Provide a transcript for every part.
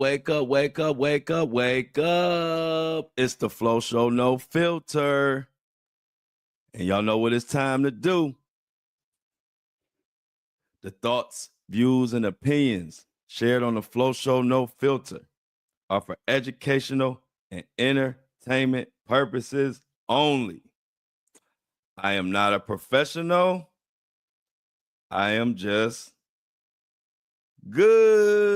wake up, wake up, wake up, wake up. It's the Flo Show No Filter. And y'all know what it's time to do. The thoughts, views, and opinions shared on the Flo Show No Filter are for educational and entertainment purposes only. I am not a professional. I am just good.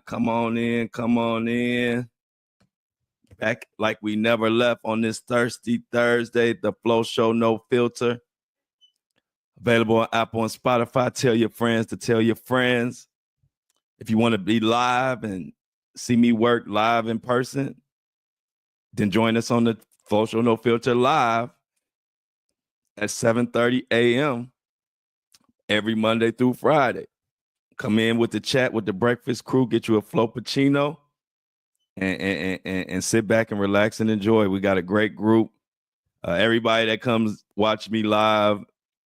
Come on in. Back like we never left on this Thirsty Thursday, the Flo Show No Filter. Available on Apple and Spotify. Tell your friends to tell your friends. If you want to be live and see me work live in person, then join us on the Flo Show No Filter live at 7:30 a.m. every Monday through Friday. Come in with the chat with the breakfast crew, get you a Floppuccino, and sit back and relax and enjoy. We got a great group. Everybody that comes watch me live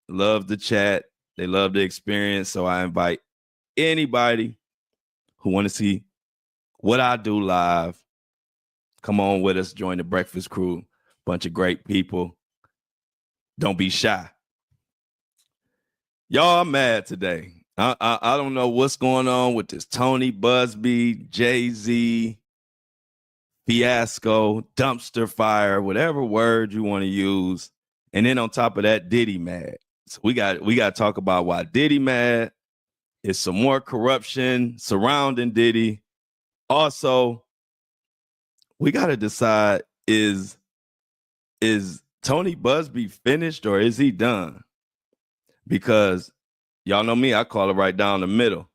loves the chat. They love the experience. So I invite anybody who want to see what I do live, come on with us, join the breakfast crew. Bunch of great people. Don't be shy. Y'all, I'm mad today. I don't know what's going on with this Tony, Buzbee, Jay-Z, fiasco, dumpster fire, whatever word you want to use. And then on top of that, Diddy mad. So we got to talk about why Diddy mad. Is some more corruption surrounding Diddy. Also, we got to decide, is Tony Buzbee finished or is he done? Because y'all know me, I call it right down the middle.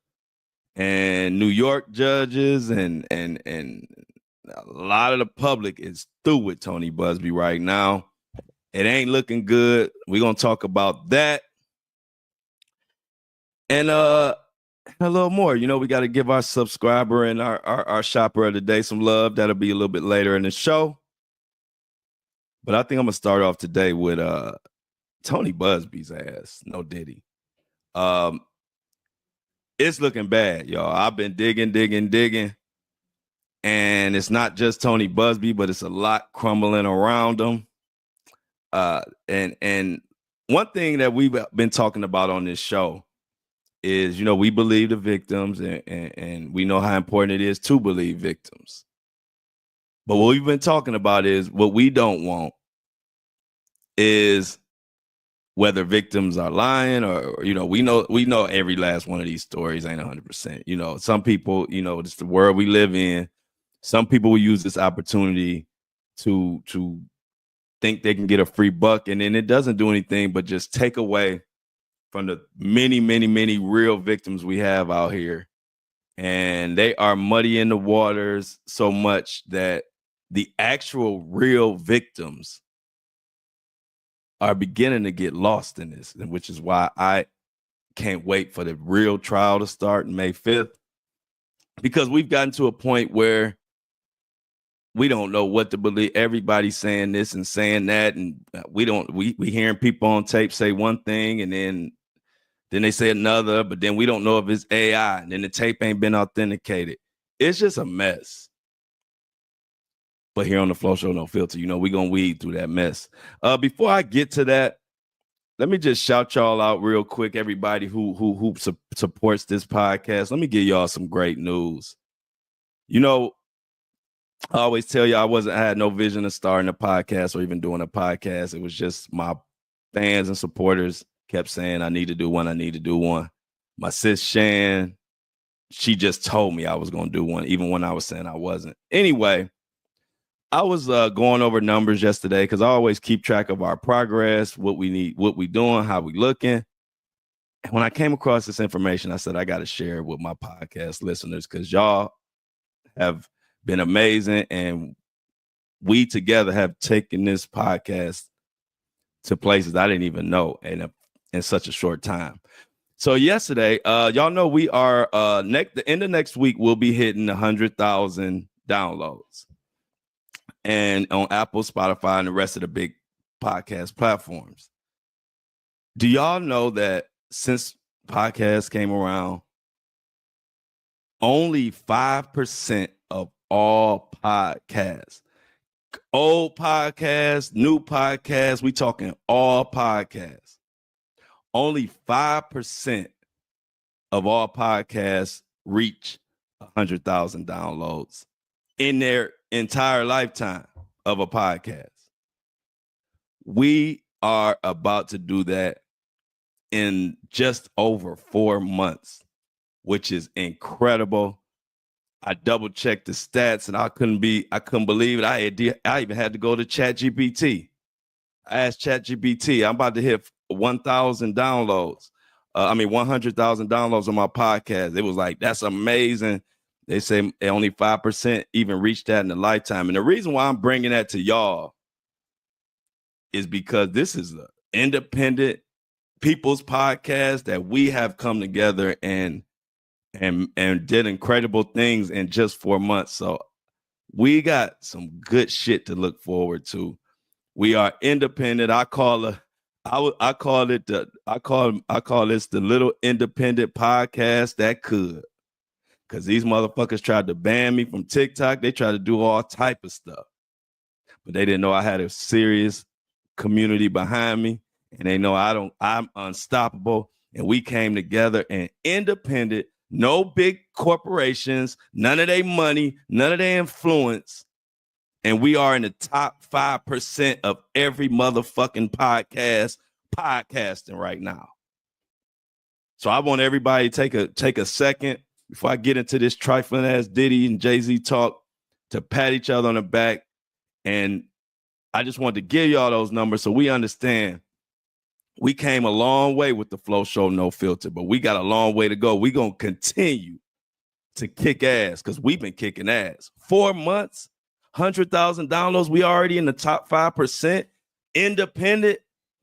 And New York judges and a lot of the public is through with Tony Buzbee right now. It ain't looking good. We're going to talk about that. And a little more. You know, we got to give our subscriber and our shopper of the day some love. That'll be a little bit later in the show. But I think I'm going to start off today with Tony Buzbee's ass. No Diddy. It's looking bad, y'all. I've been digging. And it's not just Tony Buzbee, but it's a lot crumbling around him. And one thing that we've been talking about on this show is, you know, we believe the victims and we know how important it is to believe victims. But what we've been talking about is what we don't want is whether victims are lying or, you know, we know every last one of these stories ain't 100%. You know, some people, you know, it's the world we live in. Some people will use this opportunity to think they can get a free buck, and then it doesn't do anything but just take away from the many real victims we have out here. And they are muddying the waters so much that the actual real victims are beginning to get lost in this, which is why I can't wait for the real trial to start May 5th, because we've gotten to a point where we don't know what to believe. Everybody's saying this and saying that, and we hearing people on tape say one thing and then they say another, but then we don't know if it's AI, and then the tape ain't been authenticated. It's just a mess. But here on the Flo Show No Filter, you know, we're going to weed through that mess. Before I get to that, let me just shout y'all out real quick, everybody who supports this podcast. Let me give y'all some great news. You know, I always tell you I had no vision of starting a podcast or even doing a podcast. It was just my fans and supporters kept saying I need to do one. My sis Shan, she just told me I was going to do one, even when I was saying I wasn't. Anyway, I was going over numbers yesterday because I always keep track of our progress, what we need, what we doing, how we looking. And when I came across this information, I said, I got to share it with my podcast listeners because y'all have been amazing. And we together have taken this podcast to places I didn't even know in such a short time. So yesterday, y'all know we are the end of next week, we'll be hitting 100,000 downloads. And on Apple, Spotify, and the rest of the big podcast platforms. Do y'all know that since podcasts came around, only 5% of all podcasts, old podcasts, new podcasts, we talking all podcasts, only 5% of all podcasts reach 100,000 downloads in their entire lifetime of a podcast. We are about to do that in just over 4 months, which is incredible. I double checked the stats and I couldn't believe it. I even had to go to ChatGPT. I asked ChatGPT, I'm about to hit 1,000 downloads. 100,000 downloads on my podcast. It was like, that's amazing. They say only 5% even reached that in a lifetime. And the reason why I'm bringing that to y'all is because this is an independent people's podcast that we have come together and did incredible things in just 4 months. So we got some good shit to look forward to. We are independent. I call this the little independent podcast that could. Because these motherfuckers tried to ban me from TikTok. They tried to do all type of stuff. But they didn't know I had a serious community behind me. And they know I'm unstoppable. And we came together and independent, no big corporations, none of their money, none of their influence. And we are in the top 5% of every motherfucking podcasting right now. So I want everybody to take a second before I get into this trifling ass Diddy and Jay-Z talk to pat each other on the back. And I just want to give y'all those numbers so we understand we came a long way with the Flo Show No Filter, but we got a long way to go. We're going to continue to kick ass because we've been kicking ass. 4 months, 100,000 downloads. We already in the top 5%. Independent,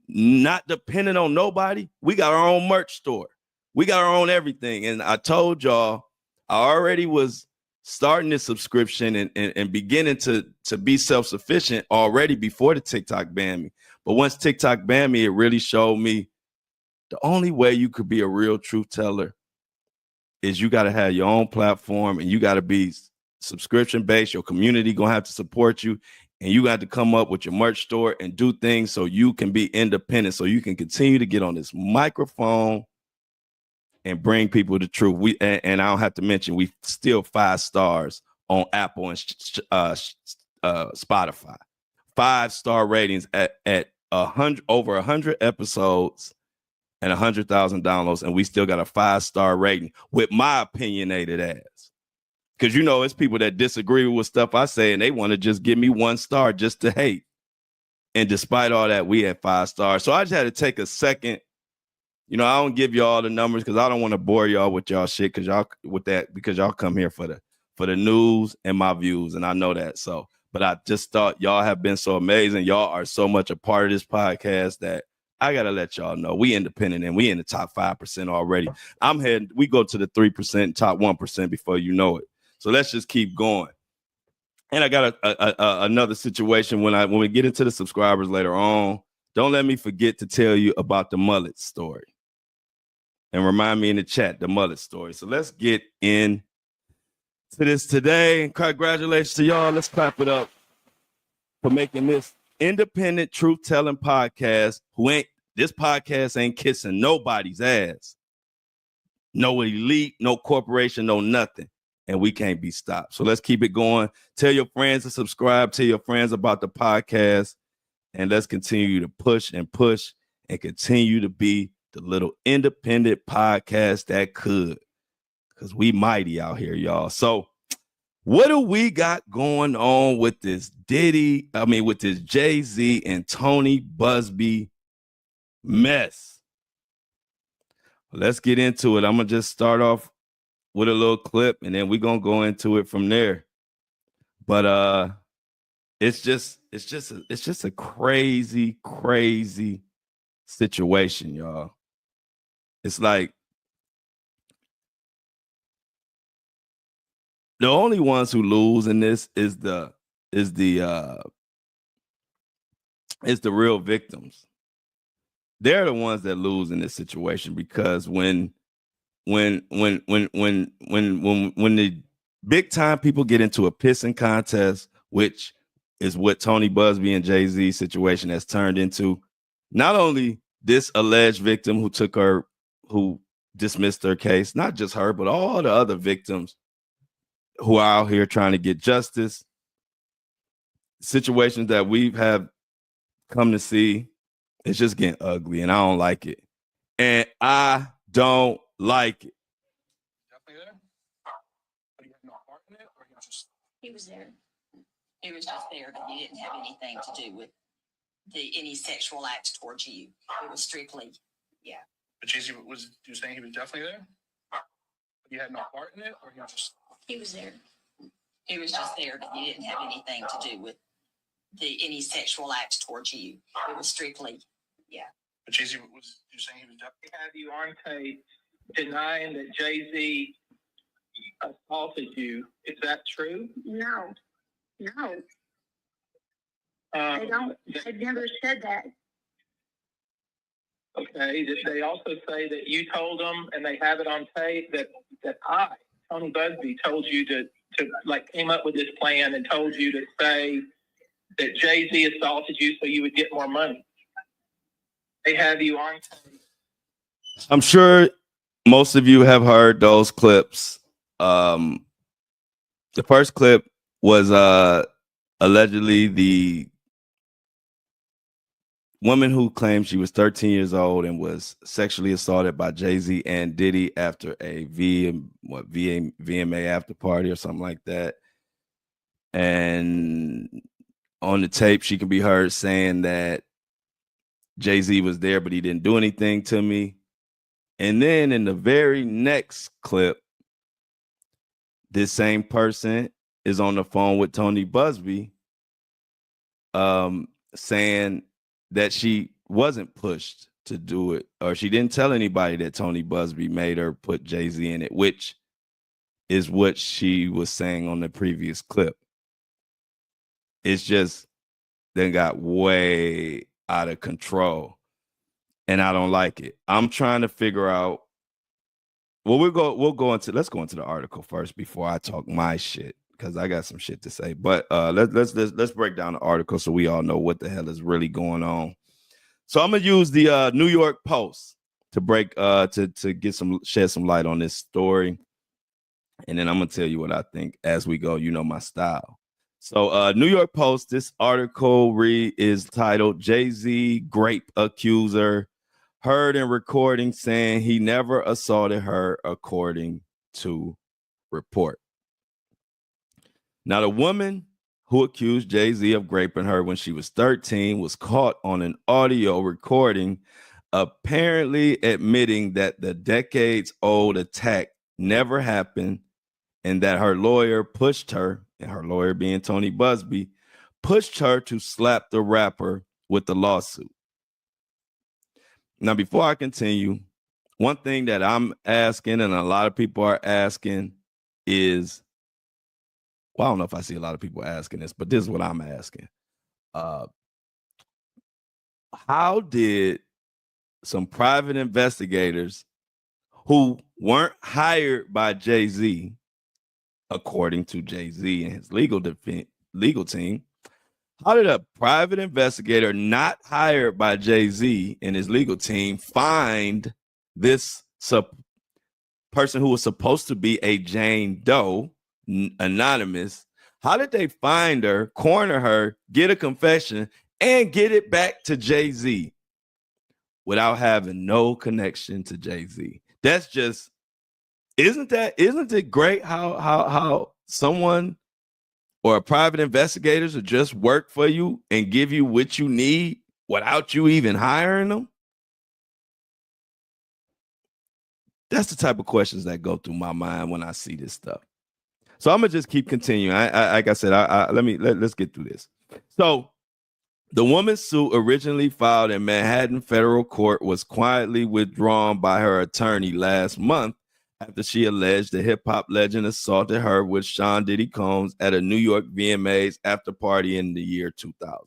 not dependent on nobody. We got our own merch store. We got our own everything. And I told y'all, I already was starting this subscription and beginning to be self-sufficient already before the TikTok banned me. But once TikTok banned me, it really showed me the only way you could be a real truth teller is you got to have your own platform and you got to be subscription-based. Your community going to have to support you. And you got to come up with your merch store and do things so you can be independent, so you can continue to get on this microphone and bring people the truth. And I don't have to mention, we still 5 stars on Apple and Spotify. 5-star ratings at over 100 episodes and 100,000 downloads, and we still got a 5-star rating with my opinionated ass. Because it's people that disagree with stuff I say, and they want to just give me 1 star just to hate. And despite all that, we had 5 stars. So I just had to take a second. I don't give y'all the numbers because I don't want to bore y'all with y'all shit because y'all come here for the news and my views, and I know that. So, but I just thought y'all have been so amazing. Y'all are so much a part of this podcast that I gotta let y'all know we independent and we in the top 5% already. We go to the 3%, top 1% before you know it. So let's just keep going. And I got another situation when we get into the subscribers later on. Don't let me forget to tell you about the mullet story. And remind me in the chat, the mullet story. So let's get in to this today. Congratulations to y'all. Let's clap it up for making this independent truth-telling podcast. This podcast ain't kissing nobody's ass. No elite, no corporation, no nothing. And we can't be stopped. So let's keep it going. Tell your friends to subscribe. Tell your friends about the podcast. And let's continue to push and continue to be the little independent podcast that could. Because we mighty out here, y'all. So what do we got going on with this with this Jay-Z and Tony Buzbee mess? Let's get into it. I'm going to just start off with a little clip, and then we're going to go into it from there. But it's just a crazy, crazy situation, y'all. It's like the only ones who lose in this is the real victims. they're the ones that lose in this situation, because when the big time people get into a pissing contest, which is what Tony Buzbee and Jay-Z situation has turned into, not only this alleged victim who dismissed her case, not just her, but all the other victims who are out here trying to get justice, situations that we have come to see, it's just getting ugly, and I don't like it. And I don't like it. Definitely there? But you had no part in it, or you just... He was there. He was just there, but he didn't have anything to do with any sexual acts towards you. It was strictly, yeah. But Jay-Z was you saying he was definitely there? But you had no part in it, or you just... He was there. He was just there, but he didn't have anything to do with any sexual acts towards you. It was strictly, yeah. But Jay-Z was you saying he was definitely... Have you on tape denying that Jay-Z assaulted you? Is that true? No. I don't. I've never said that. Okay. Did they also say that you told them, and they have it on tape, that I, Tony Buzbee, told you to like came up with this plan and told you to say that Jay-Z assaulted you so you would get more money? They have you on tape. I'm sure most of you have heard those clips. The first clip was allegedly the woman who claimed she was 13 years old and was sexually assaulted by Jay-Z and Diddy after a VMA after party or something like that. And on the tape, she can be heard saying that Jay-Z was there, but he didn't do anything to me. And then in the very next clip, this same person is on the phone with Tony Buzbee, saying that she wasn't pushed to do it, or she didn't tell anybody that Tony Buzbee made her put Jay-Z in it, which is what she was saying on the previous clip. It's just then got way out of control, and I don't like it. I'm trying to figure out. Well, let's go into the article first before I talk my shit, because I got some shit to say. But let's break down the article so we all know what the hell is really going on. So I'm gonna use the New York Post to shed some light on this story, and then I'm gonna tell you what I think as we go. You know my style. So New York Post, this article is titled "Jay-Z Grape Accuser Heard in Recording Saying He Never Assaulted Her," according to report. Now, the woman who accused Jay-Z of raping her when she was 13 was caught on an audio recording, apparently admitting that the decades-old attack never happened and that her lawyer pushed her, and her lawyer being Tony Buzbee, pushed her to slap the rapper with the lawsuit. Now, before I continue, one thing that I'm asking, and a lot of people are asking, is, well, I don't know if I see a lot of people asking this, but this is what I'm asking. How did some private investigators who weren't hired by Jay-Z, according to Jay-Z and his legal team, how did a private investigator not hired by Jay-Z and his legal team find this person who was supposed to be a Jane Doe, anonymous? How did they find her, corner her, get a confession, and get it back to Jay-Z without having no connection to Jay-Z? That's just, isn't it great how someone or a private investigators will just work for you and give you what you need without you even hiring them? That's the type of questions that go through my mind when I see this stuff. So I'm gonna just keep continuing. Like I said, let's get through this. So the woman's suit, originally filed in Manhattan federal court, was quietly withdrawn by her attorney last month after she alleged the hip-hop legend assaulted her with Sean Diddy Combs at a New York VMAs after party in the year 2000.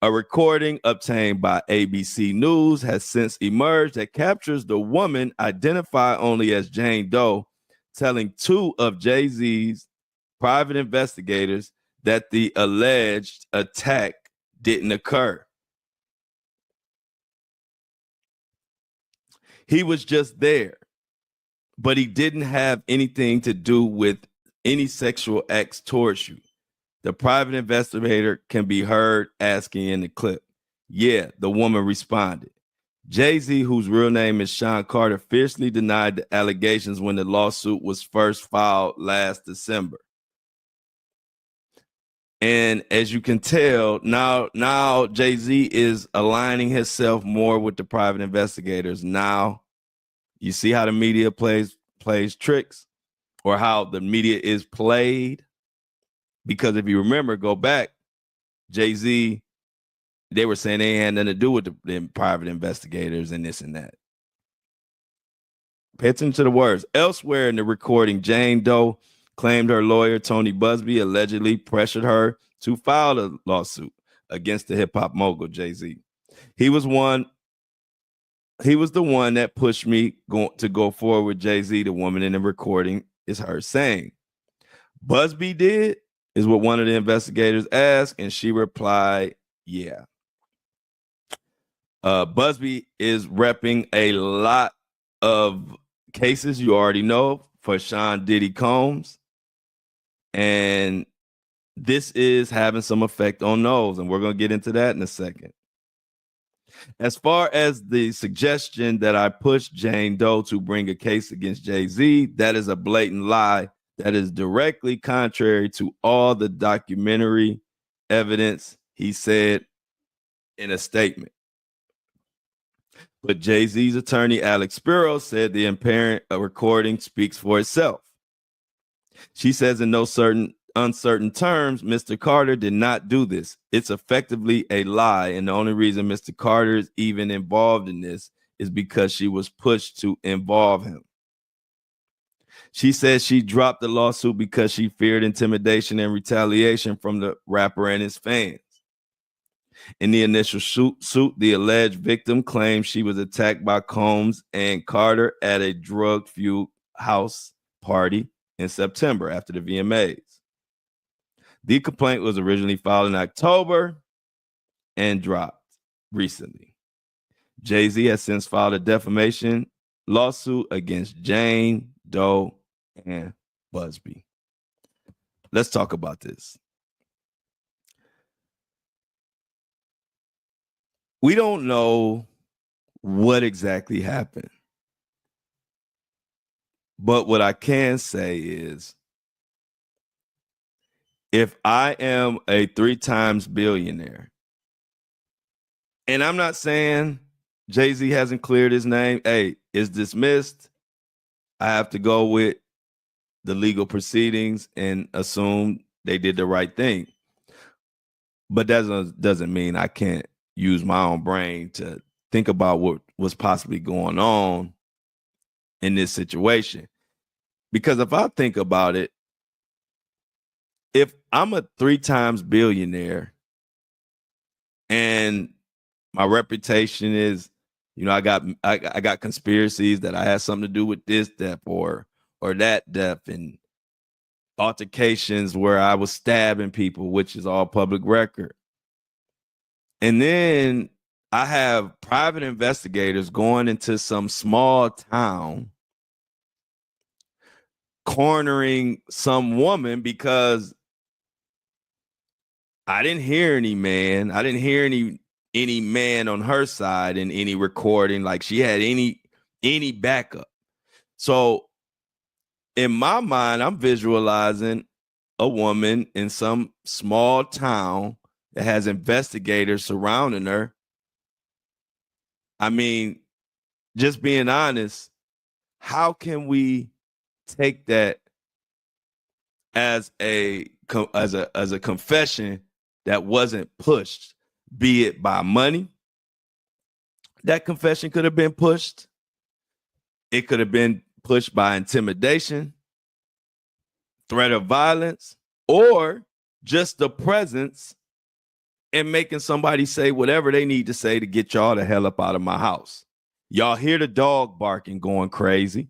A recording obtained by ABC News has since emerged that captures the woman identified only as Jane Doe telling two of Jay-Z's private investigators that the alleged attack didn't occur. He was just there, but he didn't have anything to do with any sexual acts towards you. The private investigator can be heard asking in the clip. Yeah, the woman responded. Jay-Z, whose real name is Sean Carter, fiercely denied the allegations when the lawsuit was first filed last December. And as you can tell, now Jay-Z is aligning himself more with the private investigators. Now, you see how the media plays tricks, or how the media is played. Because if you remember, go back, Jay-Z, they were saying they had nothing to do with the private investigators and this and that. Pay attention to the words. Elsewhere in the recording, Jane Doe claimed her lawyer, Tony Buzbee, allegedly pressured her to file a lawsuit against the hip-hop mogul, Jay-Z. He was the one that pushed me to go forward with Jay-Z. The woman in the recording is her saying. Buzbee did, is what one of the investigators asked, and she replied, yeah. Buzbee is repping a lot of cases you already know for Sean Diddy Combs, and this is having some effect on those, and we're going to get into that in a second. As far as the suggestion that I pushed Jane Doe to bring a case against Jay-Z, that is a blatant lie that is directly contrary to all the documentary evidence, he said in a statement. But Jay-Z's attorney, Alex Spiro, said the apparent recording speaks for itself. She says in no uncertain terms, Mr. Carter did not do this. It's effectively a lie, and the only reason Mr. Carter is even involved in this is because she was pushed to involve him. She says she dropped the lawsuit because she feared intimidation and retaliation from the rapper and his fans. In the initial suit, the alleged victim claimed she was attacked by Combs and Carter at a drug-fueled house party in September after the VMAs. The complaint was originally filed in October and dropped recently. Jay-Z has since filed a defamation lawsuit against Jane Doe and Buzbee. Let's talk about this. We don't know what exactly happened. But what I can say is, if I am a 3 times billionaire, and I'm not saying Jay-Z hasn't cleared his name, hey, it's dismissed, I have to go with the legal proceedings and assume they did the right thing. But that doesn't mean I can't use my own brain to think about what was possibly going on in this situation. Because if I think about it, if I'm a 3 times billionaire and my reputation is, I got conspiracies that I had something to do with this death or that death, and altercations where I was stabbing people, which is all public record. And then I have private investigators going into some small town, cornering some woman because I didn't hear any man. I didn't hear any man on her side in any recording, like she had any backup. So in my mind, I'm visualizing a woman in some small town that has investigators surrounding her. I mean, just being honest, how can we take that as a confession that wasn't pushed, be it by money? That confession could have been pushed. It could have been pushed by intimidation, threat of violence, or just the presence and making somebody say whatever they need to say to get y'all the hell up out of my house. Y'all hear the dog barking going crazy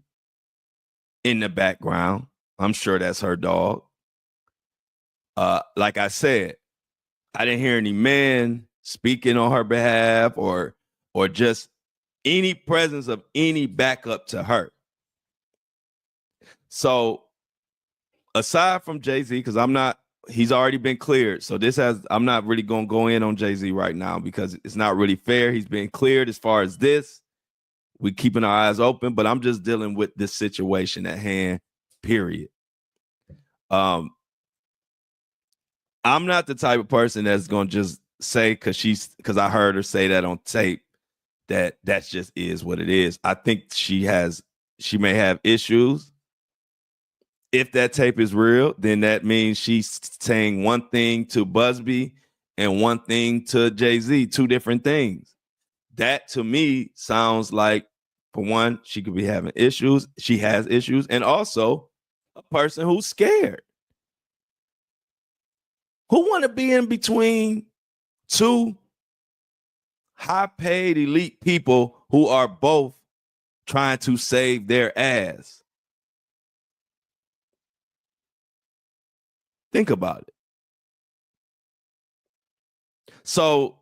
in the background. I'm sure that's her dog. Like I said, I didn't hear any men speaking on her behalf or just any presence of any backup to her. So aside from Jay-Z, because he's already been cleared. So I'm not really going to go in on Jay-Z right now because it's not really fair. He's been cleared as far as this. We're keeping our eyes open, but I'm just dealing with this situation at hand, period. I'm not the type of person that's going to just say, because I heard her say that on tape, that just is what it is. I think she may have issues. If that tape is real, then that means she's saying one thing to Buzbee and one thing to Jay-Z, two different things. That to me sounds like, for one, she could be having issues. She has issues, and also a person who's scared. Who want to be in between two high-paid elite people who are both trying to save their ass? Think about it. So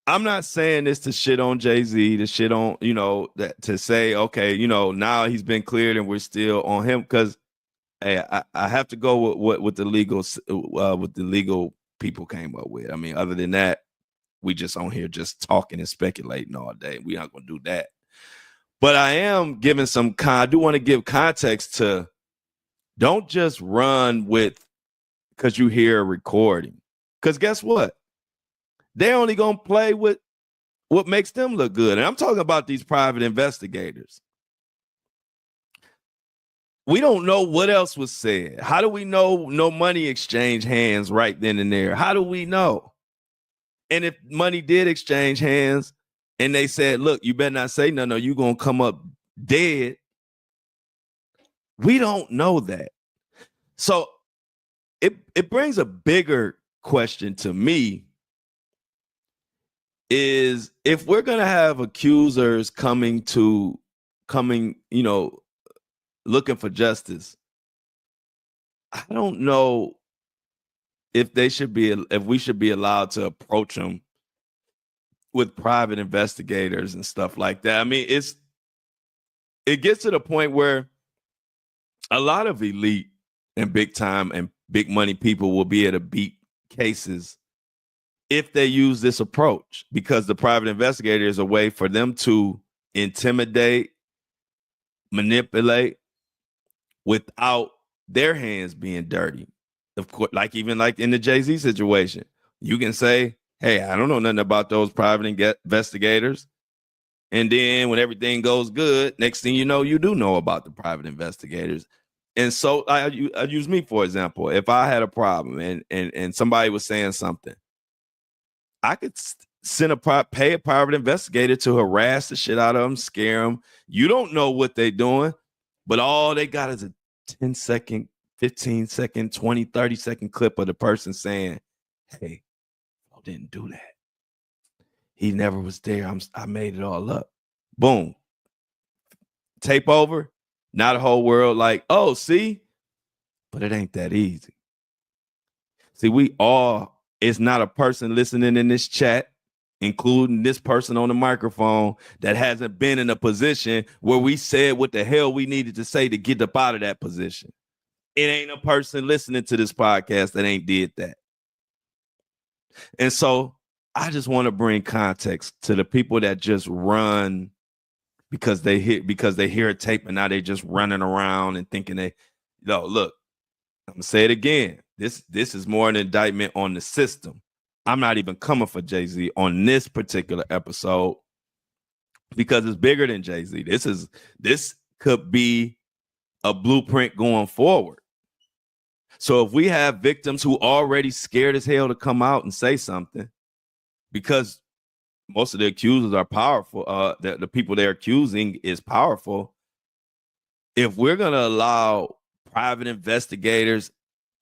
I'm not saying this to shit on Jay-Z, to shit on, that to say, okay, now he's been cleared and we're still on him, because hey, I have to go with what the legal people came up with. I mean, other than that, we just on here just talking and speculating all day. We're not gonna do that. But I am giving I do want to give context to, don't just run with because you hear a recording. Because guess what? They're only going to play with what makes them look good. And I'm talking about these private investigators. We don't know what else was said. How do we know no money exchanged hands right then and there? How do we know? And if money did exchange hands and they said, look, you better not say no, you're going to come up dead. We don't know that. So it brings a bigger question to me, is if we're going to have accusers coming, looking for justice, I don't know if we should be allowed to approach them with private investigators and stuff like that. I mean, it gets to the point where a lot of elite and big time and big money people will be able to beat cases if they use this approach, because the private investigator is a way for them to intimidate, manipulate without their hands being dirty. Of course, like in the Jay-Z situation, you can say, hey, I don't know nothing about those private investigators. And then when everything goes good, next thing you know, you do know about the private investigators. And so I use me, for example. If I had a problem and somebody was saying something, I could pay a private investigator to harass the shit out of them, scare them. You don't know what they're doing, but all they got is a 10-second, 15-second, 20, 30-second clip of the person saying, hey, I didn't do that. He never was there. I made it all up. Boom. Tape over. Now the whole world like, oh, see? But it ain't that easy. See, it's not a person listening in this chat, including this person on the microphone, that hasn't been in a position where we said what the hell we needed to say to get up out of that position. It ain't a person listening to this podcast that ain't did that. And so I just want to bring context to the people that just run because they hear a tape and now they just running around and thinking look, I'm gonna say it again. This is more an indictment on the system. I'm not even coming for Jay-Z on this particular episode because it's bigger than Jay-Z. This could be a blueprint going forward. So if we have victims who already scared as hell to come out and say something, because most of the accusers are powerful, the people they're accusing is powerful. If we're going to allow private investigators,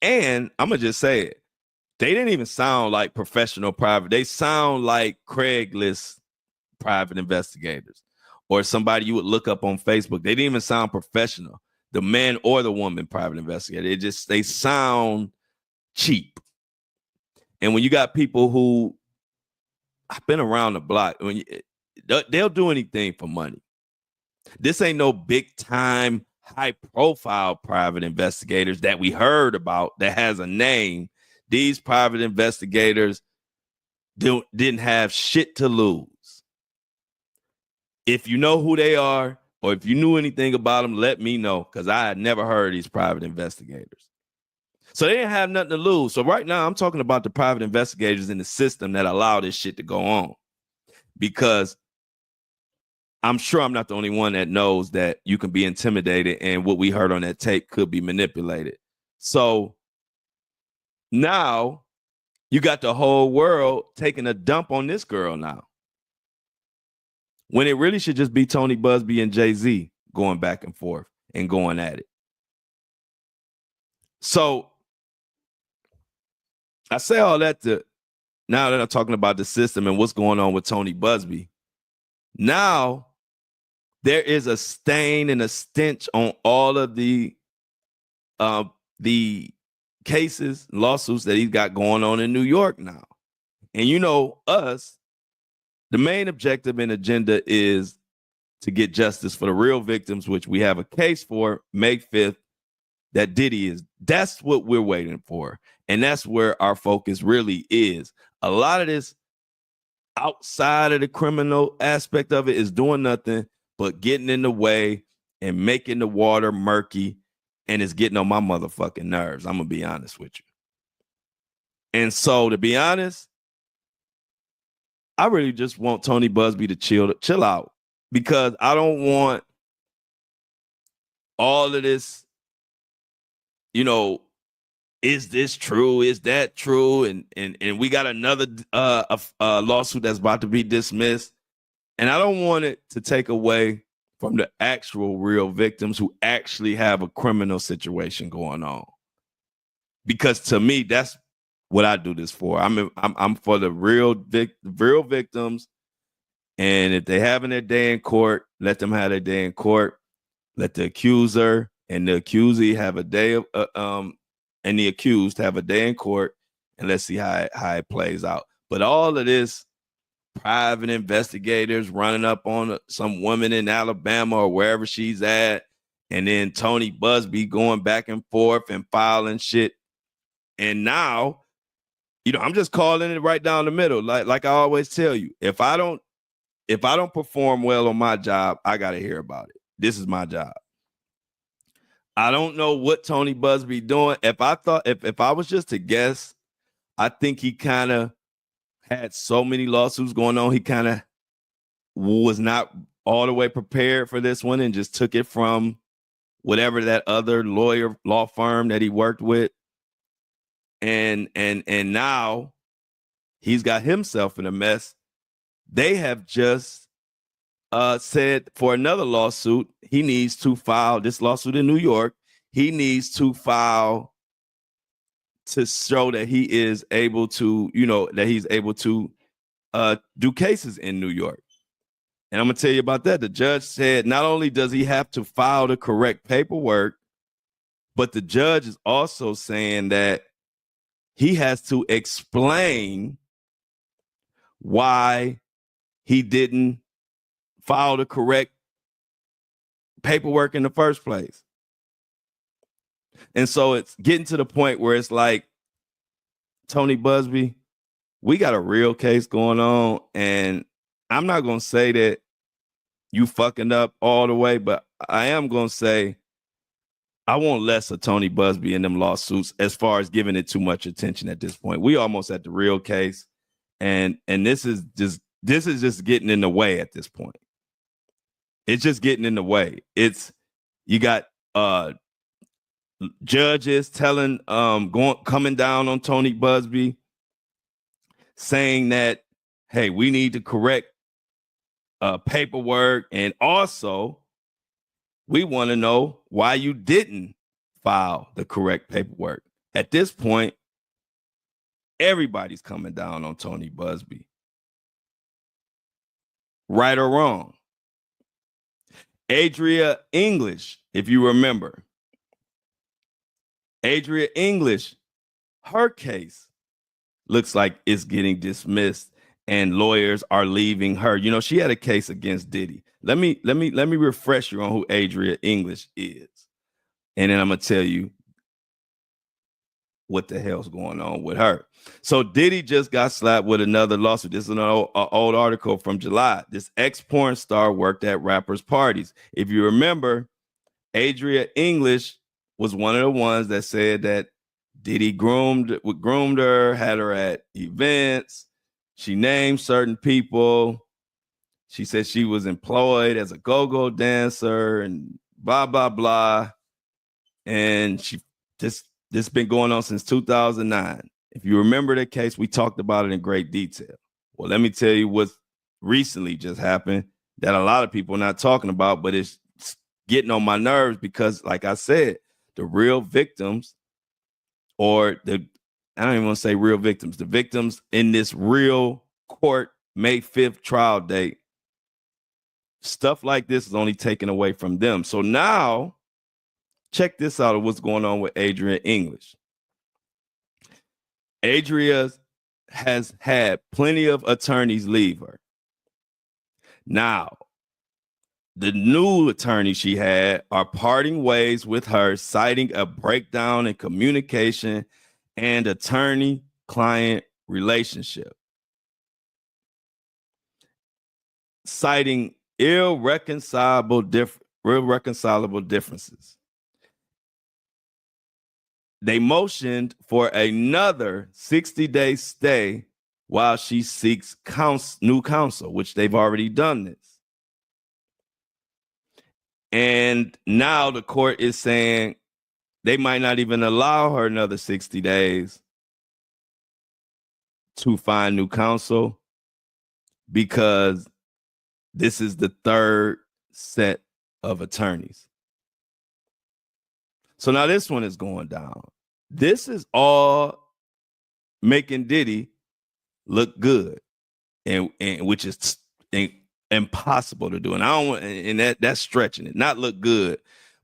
and I'm going to just say it, They didn't even sound like professional private. They sound like Craigslist private investigators or somebody you would look up on Facebook. They didn't even sound professional. The man or the woman private investigator. They sound cheap. And when you got people who I've been around the block, they'll do anything for money. This ain't no big time, high profile private investigators that we heard about that has a name. These private investigators didn't have shit to lose. If you know who they are, or if you knew anything about them, let me know, because I had never heard of these private investigators. So they didn't have nothing to lose. So right now I'm talking about the private investigators in the system that allow this shit to go on, because I'm sure I'm not the only one that knows that you can be intimidated and what we heard on that tape could be manipulated. So now you got the whole world taking a dump on this girl now, when it really should just be Tony Buzbee and Jay-Z going back and forth and going at it. So I say all that to, now that I'm talking about the system and what's going on with Tony Buzbee, now there is a stain and a stench on all of the cases, lawsuits that he's got going on in New York now. And you know, us, the main objective and agenda is to get justice for the real victims, which we have a case for May 5th that Diddy is. That's what we're waiting for. And that's where our focus really is. A lot of this outside of the criminal aspect of it is doing nothing but getting in the way and making the water murky. And it's getting on my motherfucking nerves. I'm going to be honest with you. And so, to be honest, I really just want Tony Buzbee to chill out, because I don't want all of this, you know, is this true? Is that true? And we got another lawsuit that's about to be dismissed. And I don't want it to take away from the actual real victims who actually have a criminal situation going on. Because to me, that's what I do this for. I'm for the real victims. And if they having their day in court, let them have their day in court. Let the accuser and the accusee have a day of and the accused have a day in court, and let's see how it plays out. But all of this private investigators running up on some woman in Alabama or wherever she's at, and then Tony Buzbee going back and forth and filing shit. And now, you know, I'm just calling it right down the middle. Like I always tell you, if I don't perform well on my job, I got to hear about it. This is my job. I don't know what Tony Buzbee doing. If I was just to guess, I think he kind of had so many lawsuits going on. He kind of was not all the way prepared for this one and just took it from whatever that other law firm that he worked with. And now he's got himself in a mess. They have just said for another lawsuit, he needs to file this lawsuit in New York. He needs to file to show that he is able to, you know, that he's able to do cases in New York. And I'm going to tell you about that. The judge said not only does he have to file the correct paperwork, but the judge is also saying that he has to explain why he didn't file the correct paperwork in the first place. And so it's getting to the point where it's like, Tony Buzbee, we got a real case going on. And I'm not going to say that you fucking up all the way, but I am going to say I want less of Tony Buzbee in them lawsuits as far as giving it too much attention at this point. We almost at the real case. And this is just getting in the way at this point. It's just getting in the way. You got judges telling coming down on Tony Buzbee, saying that, hey, we need to correct paperwork, and also we want to know why you didn't file the correct paperwork. At this point, everybody's coming down on Tony Buzbee. Right or wrong. Adria English, if you remember. Adria English, her case looks like it's getting dismissed and lawyers are leaving her. You know, she had a case against Diddy. Let me refresh you on who Adria English is. And then I'm going to tell you what the hell's going on with her. So Diddy just got slapped with another lawsuit. This is an old article from July. This ex-porn star worked at rappers' parties. If you remember, Adria English was one of the ones that said that Diddy groomed her, had her at events. She named certain people. She said she was employed as a go-go dancer and blah, blah, blah. And she just this been going on since 2009. If you remember the case, we talked about it in great detail. Well, let me tell you what recently just happened that a lot of people are not talking about, but it's getting on my nerves because, like I said, the real victims, or I don't even want to say real victims, the victims in this real court May 5th trial date, stuff like this is only taken away from them. So now, check this out of what's going on with Adria English. Adria has had plenty of attorneys leave her. Now, the new attorneys she had are parting ways with her, citing a breakdown in communication and attorney-client relationship, citing irreconcilable differences. They motioned for another 60-day stay while she seeks new counsel, which they've already done this. And now the court is saying they might not even allow her another 60 days to find new counsel because this is the third set of attorneys. So now this one is going down. This is all making Diddy look good, and which is impossible to do. And I don't want, and that's stretching it, not look good.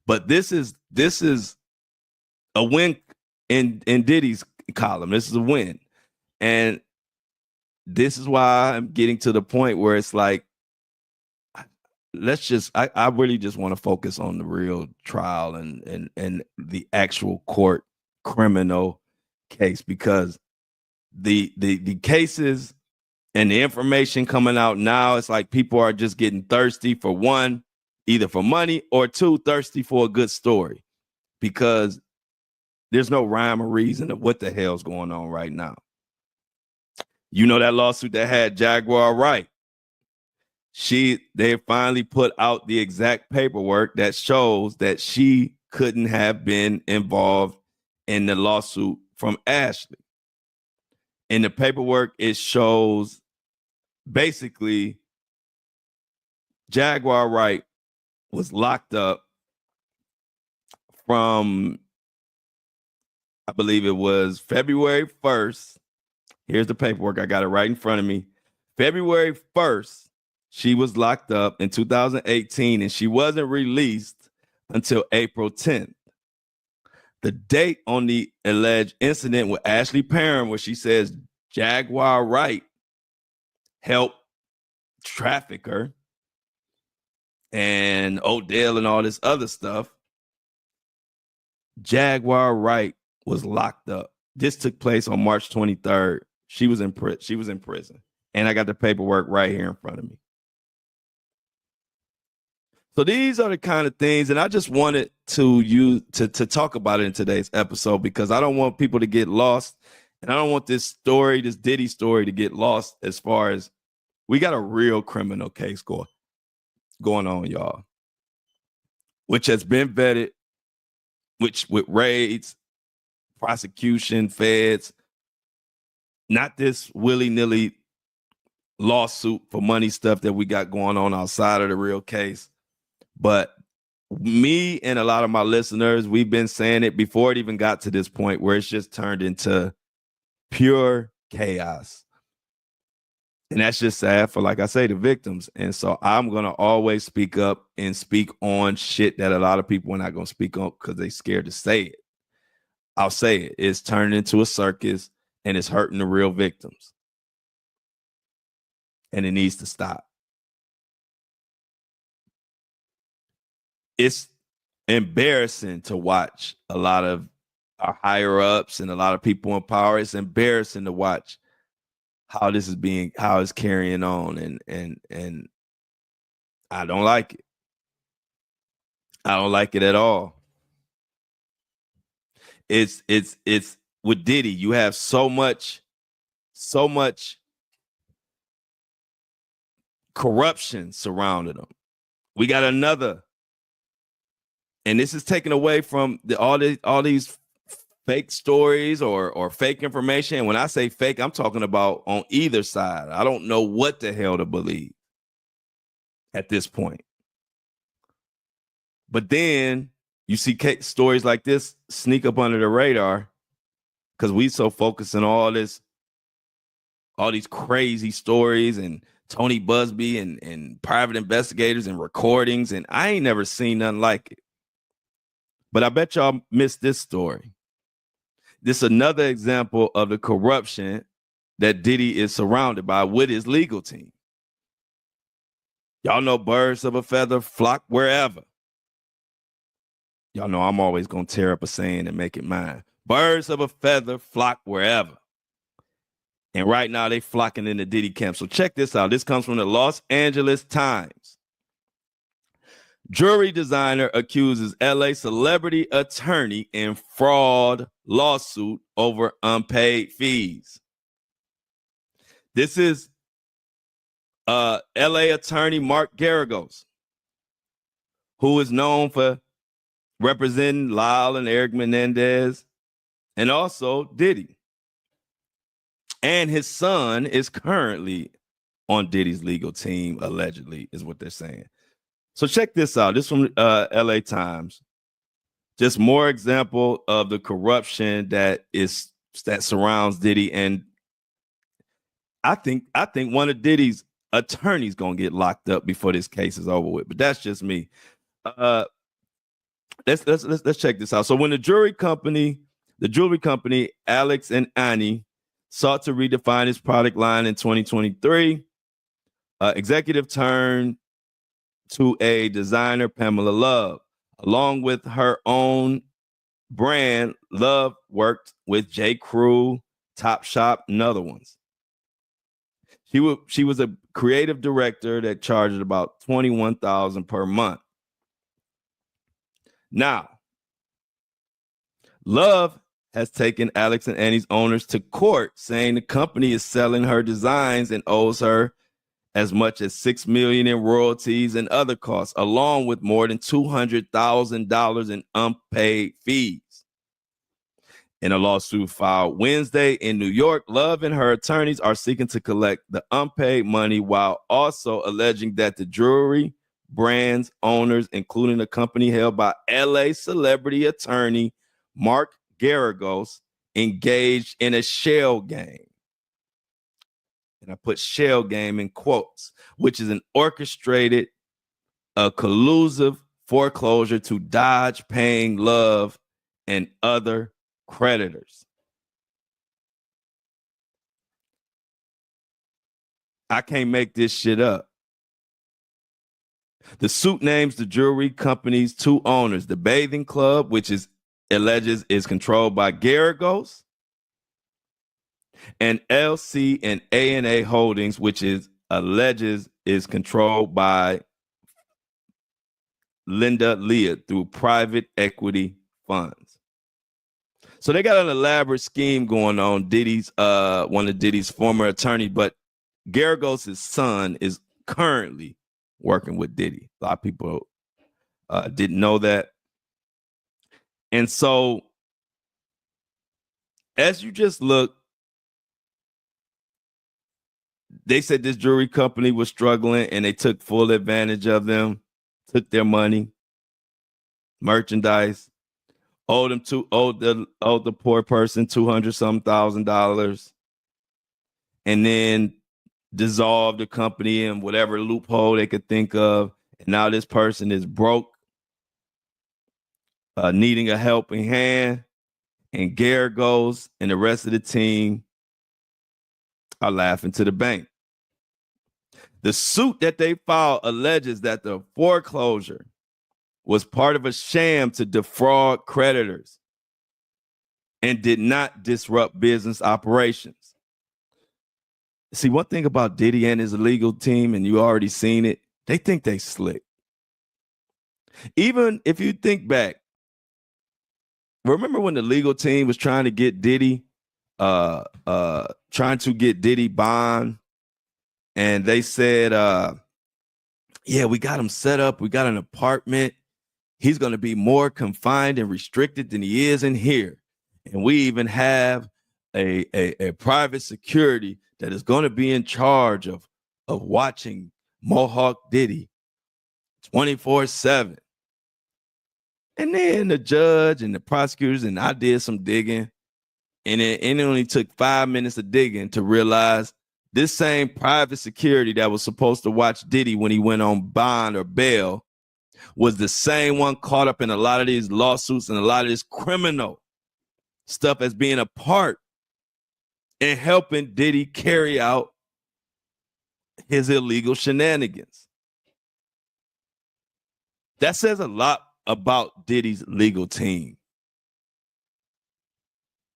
But this is a win in Diddy's column. This is a win. And this is why I'm getting to the point where it's like, I really just want to focus on the real trial and the actual court criminal case, because the cases and the information coming out now, it's like people are just getting thirsty for one, either for money, or two, thirsty for a good story, because there's no rhyme or reason of what the hell's going on right now. You know that lawsuit that had Jaguar Wright? They finally put out the exact paperwork that shows that she couldn't have been involved in the lawsuit from Ashley. In the paperwork, it shows basically Jaguar Wright was locked up from, I believe it was February 1st. Here's the paperwork. I got it right in front of me. February 1st, she was locked up in 2018, and she wasn't released until April 10th. The date on the alleged incident with Ashley Perrin, where she says Jaguar Wright helped traffic her, and Odell and all this other stuff, Jaguar Wright was locked up. This took place on March 23rd. She was in prison. And I got the paperwork right here in front of me. So these are the kind of things, and I just wanted to talk about it in today's episode, because I don't want people to get lost, and I don't want this Diddy story to get lost, as far as we got a real criminal case going on, y'all, which has been vetted, which with raids, prosecution, feds, not this willy-nilly lawsuit for money stuff that we got going on outside of the real case. But me and a lot of my listeners, we've been saying it before it even got to this point where it's just turned into Pure chaos. And that's just sad for, like I say, the victims. And so I'm going to always speak up and speak on shit that a lot of people are not going to speak on because they're scared to say it. I'll say it. It's turned into a circus and it's hurting the real victims. And it needs to stop. It's embarrassing to watch a lot of our higher ups and a lot of people in power. It's embarrassing to watch how this is how it's carrying on. And I don't like it. I don't like it at all. It's with Diddy, you have so much corruption surrounding him. We got another, and this is taken away from all these fake stories or fake information. And when I say fake, I'm talking about on either side. I don't know what the hell to believe at this point. But then you see stories like this sneak up under the radar because we so focused on all these crazy stories and Tony Buzbee and private investigators and recordings, and I ain't never seen nothing like it. But I bet y'all missed this story. This is another example of the corruption that Diddy is surrounded by with his legal team. Y'all know birds of a feather flock wherever. Y'all know I'm always going to tear up a saying and make it mine. Birds of a feather flock wherever. And right now they flocking in the Diddy camp. So check this out. This comes from the Los Angeles Times. Jewelry designer accuses LA celebrity attorney in fraud lawsuit over unpaid fees. This is LA attorney Mark Garagos, who is known for representing Lyle and Eric Menendez and also Diddy. And his son is currently on Diddy's legal team, allegedly, is what they're saying. So check this out. This from LA Times. Just more example of the corruption that surrounds Diddy. And I think one of Diddy's attorneys gonna get locked up before this case is over with. But that's just me. Let's check this out. So when the jewelry company Alex and Ani sought to redefine its product line in 2023, executive turned to a designer, Pamela Love. Along with her own brand, Love worked with J. Crew, Topshop, and other ones. She was a creative director that charged about $21,000 per month. Now, Love has taken Alex and Annie's owners to court, saying the company is selling her designs and owes her as much as $6 million in royalties and other costs, along with more than $200,000 in unpaid fees. In a lawsuit filed Wednesday in New York, Love and her attorneys are seeking to collect the unpaid money while also alleging that the jewelry brand's owners, including a company held by LA celebrity attorney Mark Garagos, engaged in a shell game. And I put shell game in quotes, which is an orchestrated, collusive foreclosure to dodge paying Love and other creditors. I can't make this shit up. The suit names the jewelry company's two owners, the Bathing Club, which alleges is controlled by Garagos, and LC and A&A Holdings, which alleges is controlled by Linda Leah through private equity funds. So they got an elaborate scheme going on. Diddy's one of Diddy's former attorneys, but Garagos' son is currently working with Diddy. A lot of people didn't know that. And so as you just look, they said this jewelry company was struggling and they took full advantage of them, took their money, merchandise, owed the poor person $200,000, and then dissolved the company in whatever loophole they could think of. And now this person is broke, needing a helping hand. And Garagos and the rest of the team are laughing to the bank. The suit that they filed alleges that the foreclosure was part of a sham to defraud creditors and did not disrupt business operations. See, one thing about Diddy and his legal team, and you already seen it, they think they slick. Even if you think back, remember when the legal team was trying to get Diddy bond, and they said, yeah, we got him set up. We got an apartment. He's going to be more confined and restricted than he is in here. And we even have a private security that is going to be in charge of watching Mohawk Diddy 24/7. And then the judge and the prosecutors and I did some digging, and it only took 5 minutes of digging to realize this same private security that was supposed to watch Diddy when he went on bond or bail was the same one caught up in a lot of these lawsuits and a lot of this criminal stuff as being a part in helping Diddy carry out his illegal shenanigans. That says a lot about Diddy's legal team.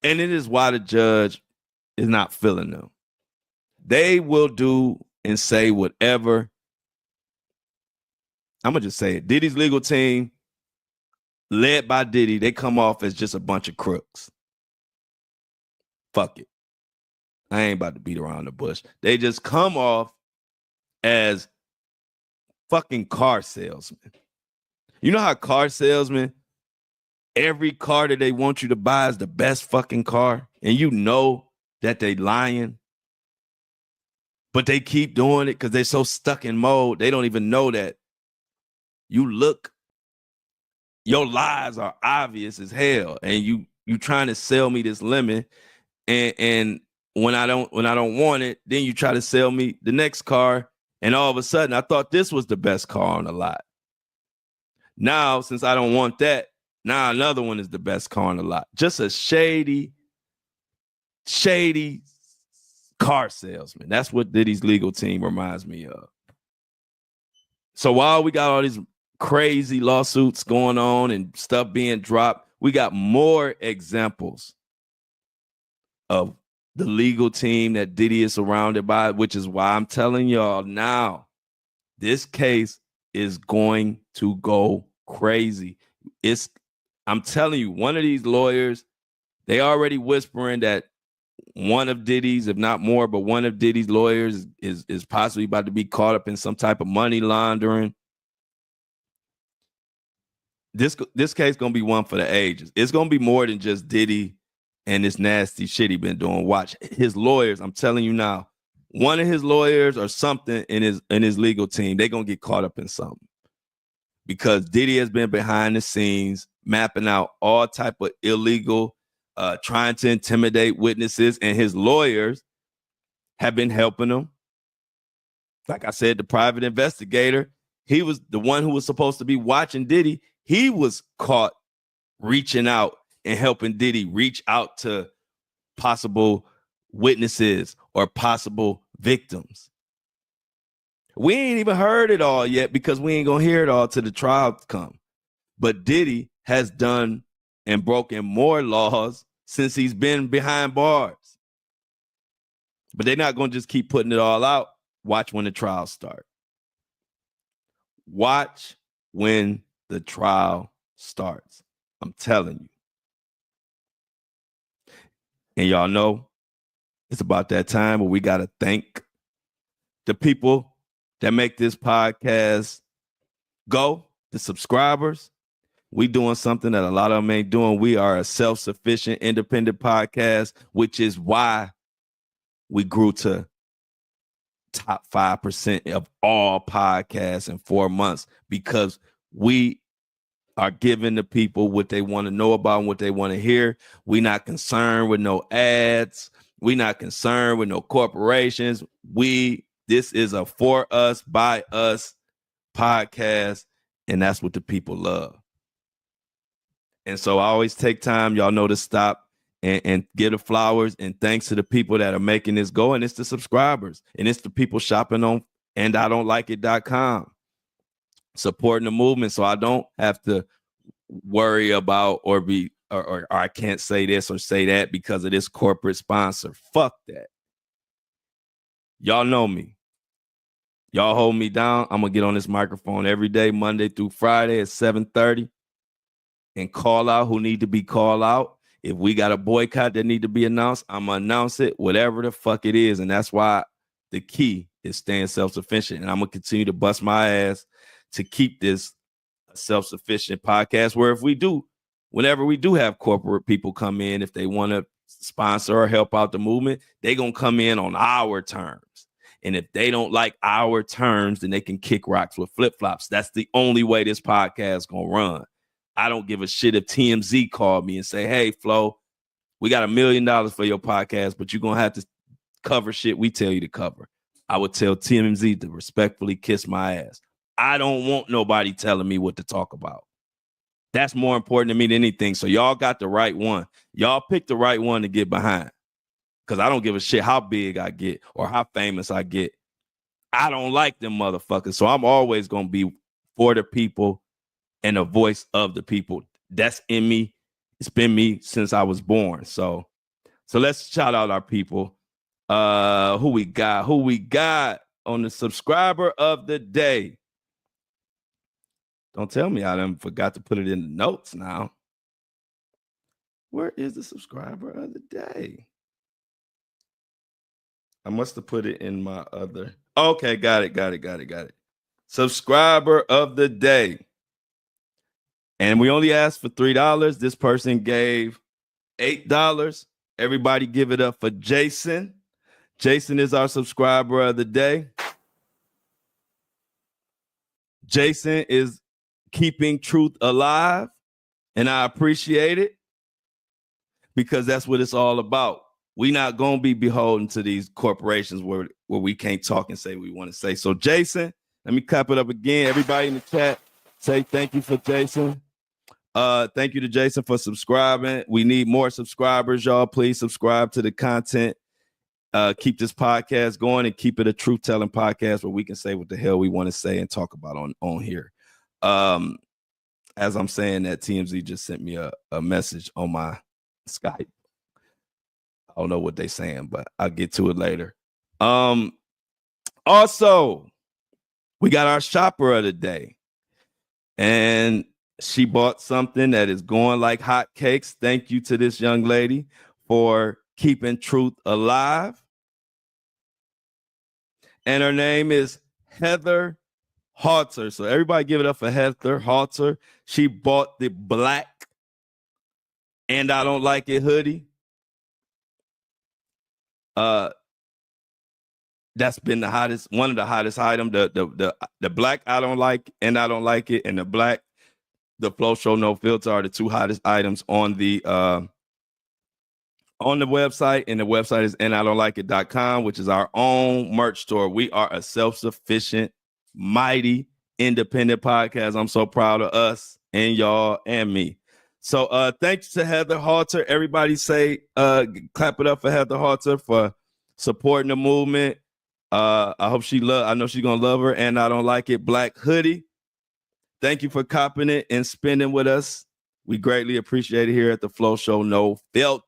And it is why the judge is not feeling them. They will do and say whatever. I'm going to just say it. Diddy's legal team, led by Diddy, they come off as just a bunch of crooks. Fuck it. I ain't about to beat around the bush. They just come off as fucking car salesmen. You know how car salesmen, every car that they want you to buy is the best fucking car, and you know that they lying, but they keep doing it because they're so stuck in mode. They don't even know that your lies are obvious as hell, and you trying to sell me this lemon, and when I don't want it, then you try to sell me the next car, and all of a sudden I thought this was the best car on the lot. Now, since I don't want that, now another one is the best car on the lot. Just a shady car salesman. That's what Diddy's legal team reminds me of. So while we got all these crazy lawsuits going on and stuff being dropped, we got more examples of the legal team that Diddy is surrounded by, which is why I'm telling y'all now, this case is going to go crazy. I'm telling you, one of these lawyers, they already whispering that one of Diddy's, if not more, but one of Diddy's lawyers is possibly about to be caught up in some type of money laundering. This case gonna be one for the ages. It's gonna be more than just Diddy and this nasty shit he been doing. Watch his lawyers. I'm telling you now, one of his lawyers or something in his legal team, they gonna get caught up in something, because Diddy has been behind the scenes mapping out all type of illegal, trying to intimidate witnesses, and his lawyers have been helping him. Like I said, the private investigator, he was the one who was supposed to be watching Diddy. He was caught reaching out and helping Diddy reach out to possible witnesses or possible victims. We ain't even heard it all yet because we ain't gonna hear it all till the trial come. But Diddy has done and broken more laws since he's been behind bars. But they're not gonna just keep putting it all out. Watch when the trial start. Watch when the trial starts. I'm telling you. And y'all know it's about that time where we gotta thank the people that make this podcast go, the subscribers. We doing something that a lot of them ain't doing. We are a self-sufficient, independent podcast, which is why we grew to top 5% of all podcasts in 4 months, because we are giving the people what they want to know about and what they want to hear. We not concerned with no ads. We not concerned with no corporations. This is a for us, by us podcast, and that's what the people love. And so I always take time, y'all know, to stop and give the flowers and thanks to the people that are making this go. And it's the subscribers and it's the people shopping on andidon'tlikeit.com, supporting the movement. So I don't have to worry about or I can't say this or say that because of this corporate sponsor. Fuck that. Y'all know me. Y'all hold me down. I'm going to get on this microphone every day, Monday through Friday at 7:30 and call out who need to be called out. If we got a boycott that need to be announced, I'm going to announce it, whatever the fuck it is. And that's why the key is staying self-sufficient. And I'm going to continue to bust my ass to keep this self-sufficient podcast where whenever we do have corporate people come in, if they want to sponsor or help out the movement, they going to come in on our terms. And if they don't like our terms, then they can kick rocks with flip-flops. That's the only way this podcast going to run. I don't give a shit if TMZ called me and say, hey, Flo, we got $1 million for your podcast, but you're going to have to cover shit we tell you to cover. I would tell TMZ to respectfully kiss my ass. I don't want nobody telling me what to talk about. That's more important to me than anything. So y'all got the right one. Y'all picked the right one to get behind. Because I don't give a shit how big I get or how famous I get. I don't like them motherfuckers. So I'm always going to be for the people and the voice of the people. That's in me. It's been me since I was born. So let's shout out our people. Who we got on the subscriber of the day? Don't tell me I done forgot to put it in the notes now. Where is the subscriber of the day? I must have put it in my other. Okay, got it. Subscriber of the day. And we only asked for $3. This person gave $8. Everybody give it up for Jason. Jason is our subscriber of the day. Jason is keeping truth alive, and I appreciate it because that's what it's all about. We're not going to be beholden to these corporations where we can't talk and say what we want to say. So, Jason, let me clap it up again. Everybody in the chat, say thank you for Jason. Thank you to Jason for subscribing. We need more subscribers, y'all. Please subscribe to the content. Keep this podcast going and keep it a truth-telling podcast where we can say what the hell we want to say and talk about on here. As I'm saying that, TMZ just sent me a message on my Skype. I don't know what they're saying, but I'll get to it later. Also, we got our shopper of the day. And she bought something that is going like hotcakes. Thank you to this young lady for keeping truth alive. And her name is Heather Halter. So everybody give it up for Heather Halter. She bought the black and I don't like it hoodie. That's been one of the hottest items. The black I don't like and I don't like it, and the Flo Show No Filter are the two hottest items on the website, and the website is andidon'tlikeit.com, which is our own merch store. We are a self-sufficient, mighty, independent podcast. I'm so proud of us and y'all and me. So thanks to Heather Halter. Everybody say clap it up for Heather Halter for supporting the movement. I know she's gonna love her, and I don't like it black hoodie. Thank you for copping it and spending with us. We greatly appreciate it here at the Flo Show No Filter.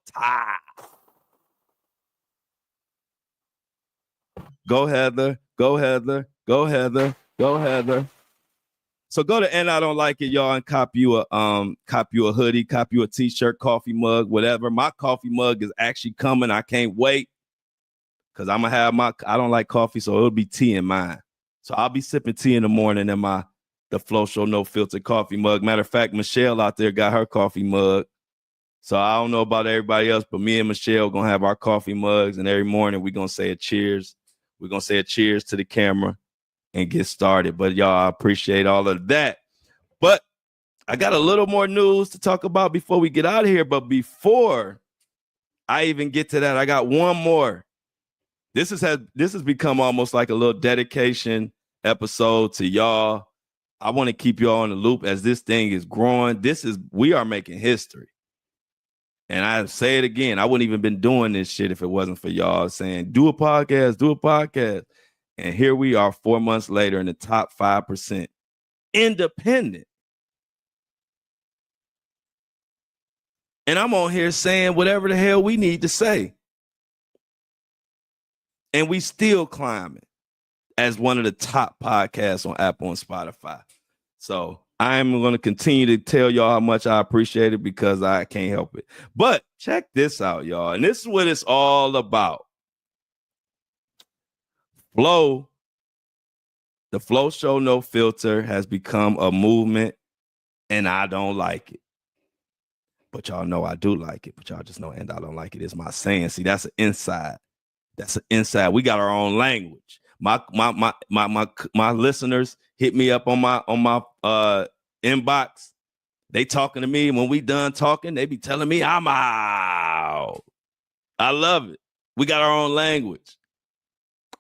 Go Heather, go Heather, go Heather, go Heather. So go to And I Don't Like It, y'all, and cop you a hoodie, cop you a t-shirt, coffee mug, whatever. My coffee mug is actually coming. I can't wait because I'm gonna have I don't like coffee, so it'll be tea in mine. So I'll be sipping tea in the morning in the Flo Show No Filter coffee mug. Matter of fact, Michelle out there got her coffee mug. So I don't know about everybody else, but me and Michelle gonna have our coffee mugs, and every morning we're gonna say a cheers. We're gonna say a cheers to the camera and get started. But y'all, I appreciate all of that. But I got a little more news to talk about before we get out of here. But before I even get to that, I got one more. This has become almost like a little dedication episode to y'all. I want to keep y'all in the loop as this thing is growing. We are making history. And I say it again, I wouldn't even been doing this shit if it wasn't for y'all saying, do a podcast. And here we are 4 months later in the top 5%. Independent. And I'm on here saying whatever the hell we need to say. And we still climbing as one of the top podcasts on Apple and Spotify. So I'm going to continue to tell y'all how much I appreciate it because I can't help it. But check this out, y'all. And this is what it's all about. Flo, the Flo Show No Filter has become a movement, and I don't like it. But y'all know I do like it. But y'all just know, and I don't like it is my saying. See, that's an inside. That's an inside. We got our own language. My listeners hit me up on my inbox. They talking to me. When we done talking, they be telling me I'm out. I love it. We got our own language.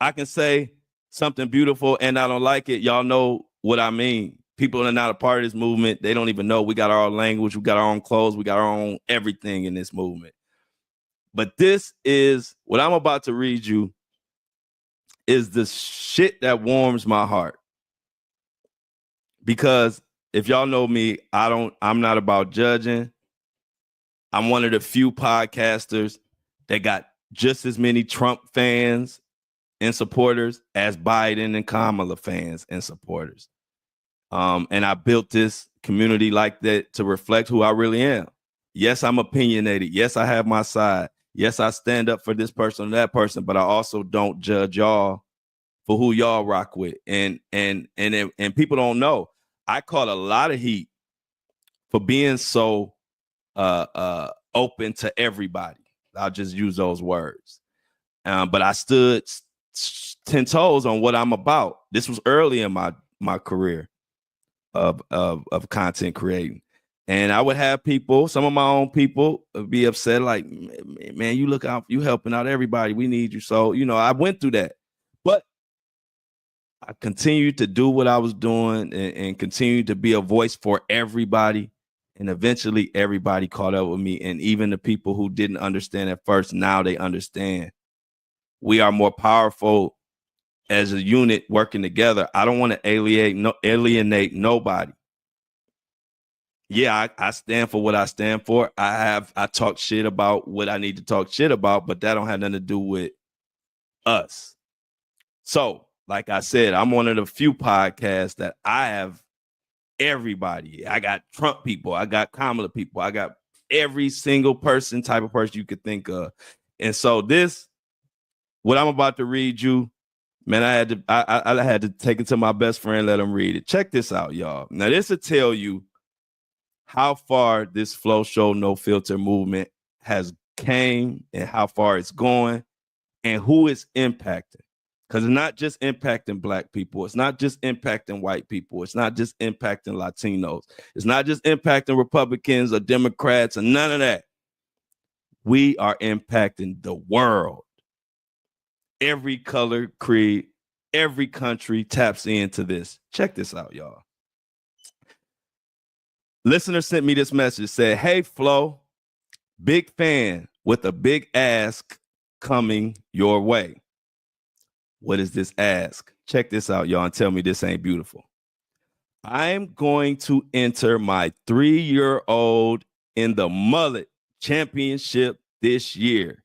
I can say something beautiful and I don't like it. Y'all know what I mean. People that are not a part of this movement, they don't even know. We got our own language. We got our own clothes. We got our own everything in this movement. But this is what I'm about to read you is the shit that warms my heart. Because if y'all know me, I'm not about judging. I'm one of the few podcasters that got just as many Trump fans and supporters as Biden and Kamala fans and supporters. And I built this community like that to reflect who I really am. Yes, I'm opinionated. Yes, I have my side. Yes, I stand up for this person or that person, but I also don't judge y'all for who y'all rock with. And people don't know. I caught a lot of heat for being so open to everybody. I'll just use those words. But I stood 10 toes on what I'm about. This was early in my career of content creating. And I would have people, some of my own people, be upset, like, man, you look out, you helping out everybody. We need you. So, I went through that. But I continued to do what I was doing and continued to be a voice for everybody. And eventually everybody caught up with me. And even the people who didn't understand at first, now they understand. We are more powerful as a unit working together. I don't want to alienate nobody. Yeah, I stand for what I stand for. I talk shit about what I need to talk shit about, but that don't have nothing to do with us. So, like I said, I'm one of the few podcasts that I have everybody. I got Trump people. I got Kamala people. I got every single type of person you could think of. And so what I'm about to read you, man, I had to take it to my best friend, let him read it. Check this out, y'all. Now, this will tell you how far this Flo Show No Filter movement has came and how far it's going and who it's impacting. Because it's not just impacting Black people. It's not just impacting white people. It's not just impacting Latinos. It's not just impacting Republicans or Democrats or none of that. We are impacting the world. Every color, creed, every country taps into this. Check this out, y'all. Listener sent me this message, said, hey, Flo, big fan with a big ask coming your way. What is this ask? Check this out, y'all, and tell me this ain't beautiful. I'm going to enter my 3-year-old in the mullet championship this year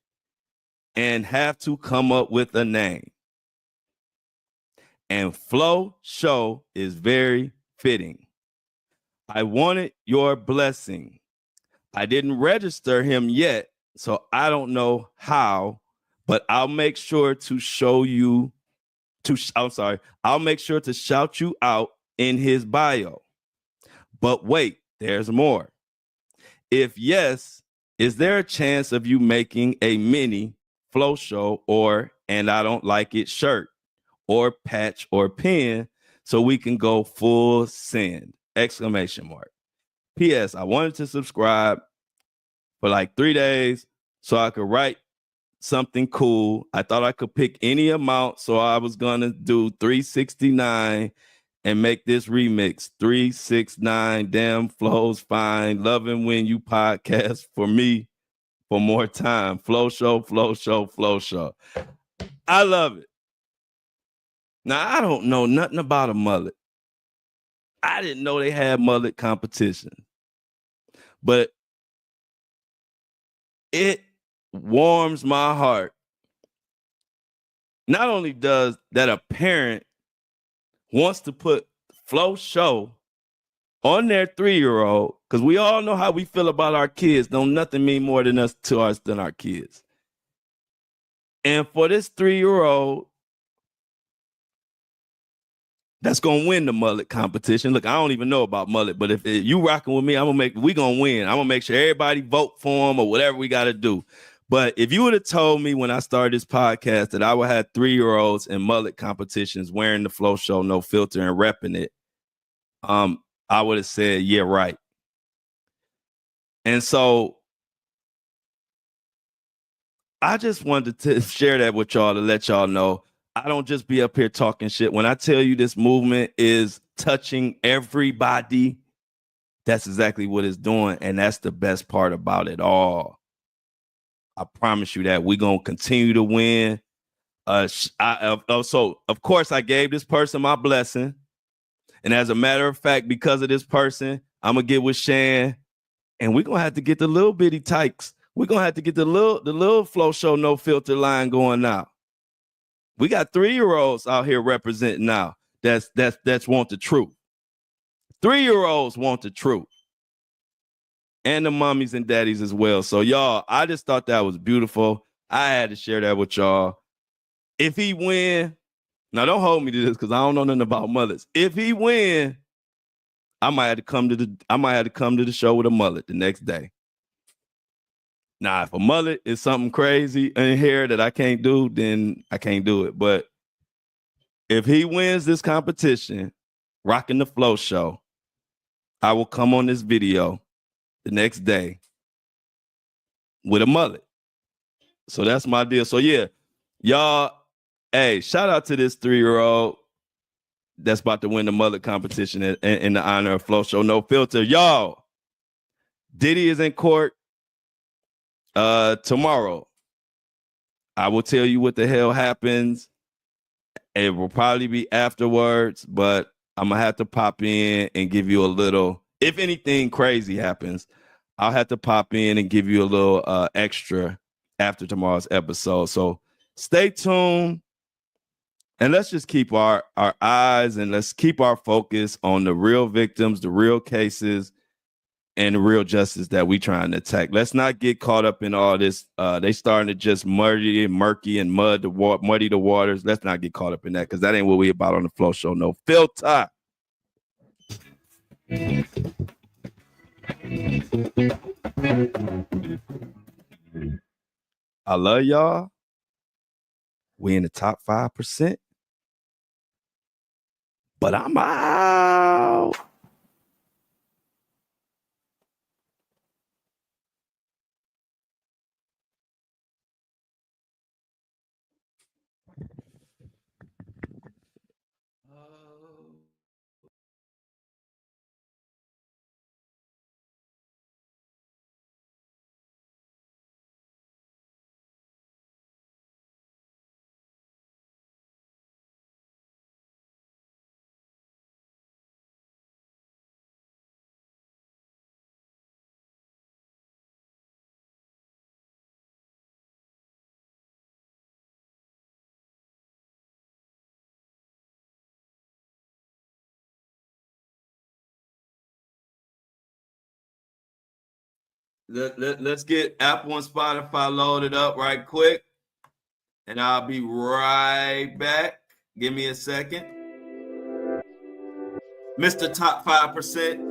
and have to come up with a name. And Flo Show is very fitting. I wanted your blessing. I didn't register him yet, so I don't know how, but I'll make sure to I'll make sure to shout you out in his bio. But wait, there's more. If yes, is there a chance of you making a mini Flo Show or and I don't like it shirt or patch or pin so we can go full send? ! P.S. I wanted to subscribe for like 3 days so I could write something cool. I thought I could pick any amount, so I was gonna do 369 and make this remix. 369, damn flows fine. Loving when you podcast for me for more time. Flow show, flow show, flow show. I love it. Now I don't know nothing about a mullet. I didn't know they had mullet competition, but it warms my heart. Not only does that a parent wants to put Flo Show on their 3-year-old, because we all know how we feel about our kids. Don't nothing mean more than us to us than our kids. And for this 3-year-old that's gonna win the mullet competition. Look, I don't even know about mullet, but if you rocking with me, we gonna win. I'm gonna make sure everybody vote for him or whatever we gotta do. But if you would have told me when I started this podcast that I would have 3-year-olds in mullet competitions wearing the Flo Show No Filter and repping it, I would have said, yeah, right. And so I just wanted to share that with y'all to let y'all know I don't just be up here talking shit. When I tell you this movement is touching everybody, that's exactly what it's doing. And that's the best part about it all. I promise you that we're going to continue to win. So, of course, I gave this person my blessing. And as a matter of fact, because of this person, I'm going to get with Shan. And we're going to have to get the little bitty tykes. We're going to have to get the little Flo Show No Filter line going now. We got 3-year-olds out here representing now. That's want the truth. 3-year-olds want the truth. And the mommies and daddies as well. So y'all, I just thought that was beautiful. I had to share that with y'all. If he win, now don't hold me to this because I don't know nothing about mothers. If he win, I might have to come to the show with a mullet the next day. Now, if a mullet is something crazy in here that I can't do, then I can't do it. But if he wins this competition, rocking the Flo Show, I will come on this video the next day with a mullet. So that's my deal. So yeah, y'all, hey, shout out to this 3-year-old that's about to win the mullet competition in the honor of Flo Show No Filter. Y'all, Diddy is in court tomorrow. I will tell you what the hell happens. It will probably be afterwards, but I'm gonna have to pop in and give you a little. If anything crazy happens, I'll have to pop in and give you a little extra after tomorrow's episode. So stay tuned, and let's just keep our eyes and let's keep our focus on the real victims, the real cases, and the real justice that we trying to attack. Let's not get caught up in all this. They starting to just muddy and muddy the waters. Let's not get caught up in that because that ain't what we about on the Flo Show No Filter. I love y'all. We in the top 5%. But I'm out. Let's get Apple and Spotify loaded up right quick. And I'll be right back. Give me a second. Mr. Top 5%.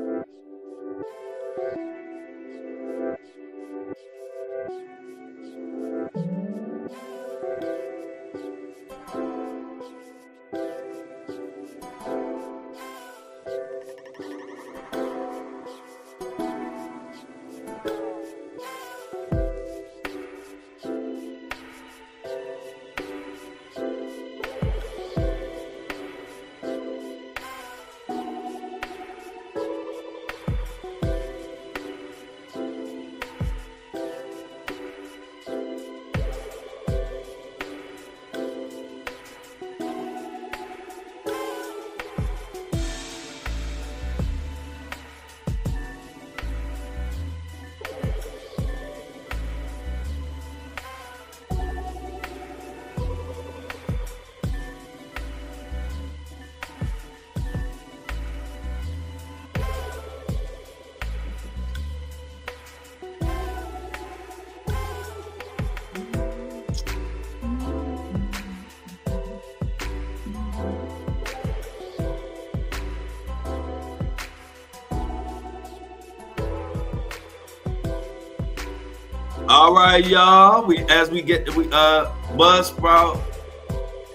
All right, y'all. We get Buzzsprout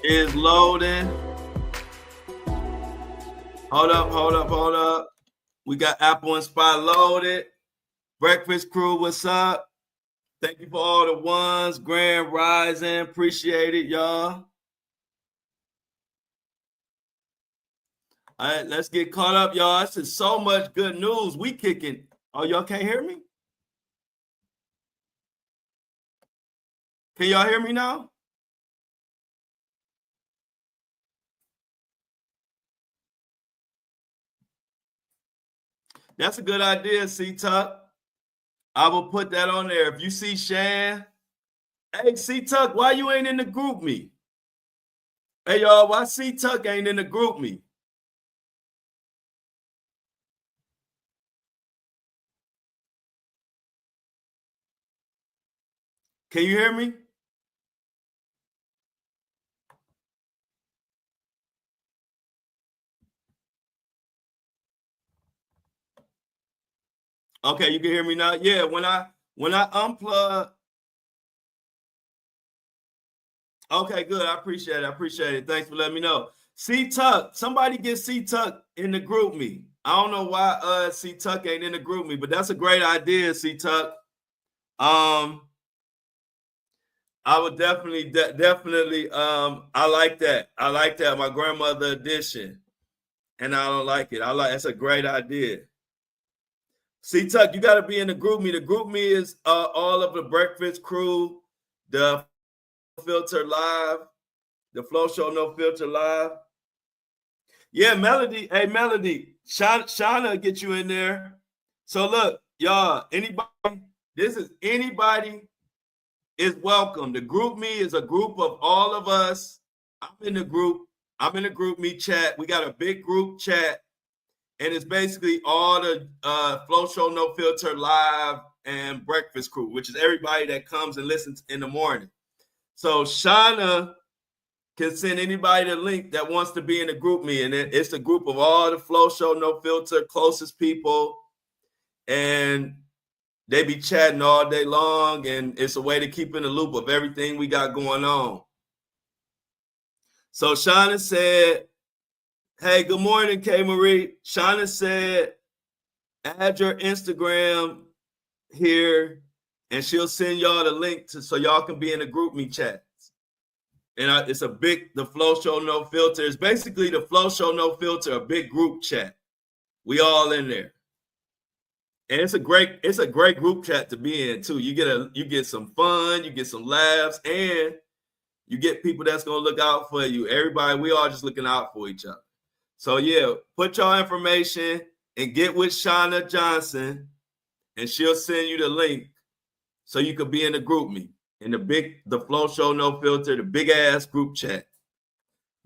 is loading. Hold up. We got Apple and Spot loaded. Breakfast crew, what's up? Thank you for all the ones. Grand Rising, appreciate it, y'all. All right, let's get caught up, y'all. This is so much good news. We kicking. Oh, y'all can't hear me? Can y'all hear me now? That's a good idea, C-Tuck. I will put that on there. If you see Shan, hey, C-Tuck, why you ain't in the group me? Hey, y'all, why C-Tuck ain't in the group me? Can you hear me? Okay, you can hear me now. Yeah, when I unplug. Okay, good. I appreciate it. Thanks for letting me know. C-Tuck, somebody get C-Tuck in the group me. I don't know why C-Tuck ain't in the group me, but that's a great idea, C-Tuck. I would definitely I like that. My grandmother edition. And I don't like it. That's a great idea. C-Tuck, you got to be in the group me. The group me is all of the breakfast crew, the Filter Live, the Flo Show No Filter Live. Yeah, Melody. Hey, Melody. Shauna get you in there. So look, y'all, anybody is welcome. The group me is a group of all of us. I'm in the group me chat. We got a big group chat. And it's basically all the Flo Show No Filter Live and breakfast crew, which is everybody that comes and listens in the morning. So Shauna can send anybody the link that wants to be in the group me. And it's a group of all the Flo Show No Filter closest people. And they be chatting all day long. And it's a way to keep in the loop of everything we got going on. So Shauna said, hey, good morning, K. Marie. Shauna said, add your Instagram here, and she'll send y'all the link so y'all can be in the group me chats. And it's the Flo Show No Filter. It's basically the Flo Show No Filter, a big group chat. We all in there. And it's a great group chat to be in too. You get some fun, you get some laughs, and you get people that's gonna look out for you. Everybody, we all just looking out for each other. So yeah, put your information and get with Shauna Johnson, and she'll send you the link so you could be in the group me in the Flo Show No Filter, the big ass group chat.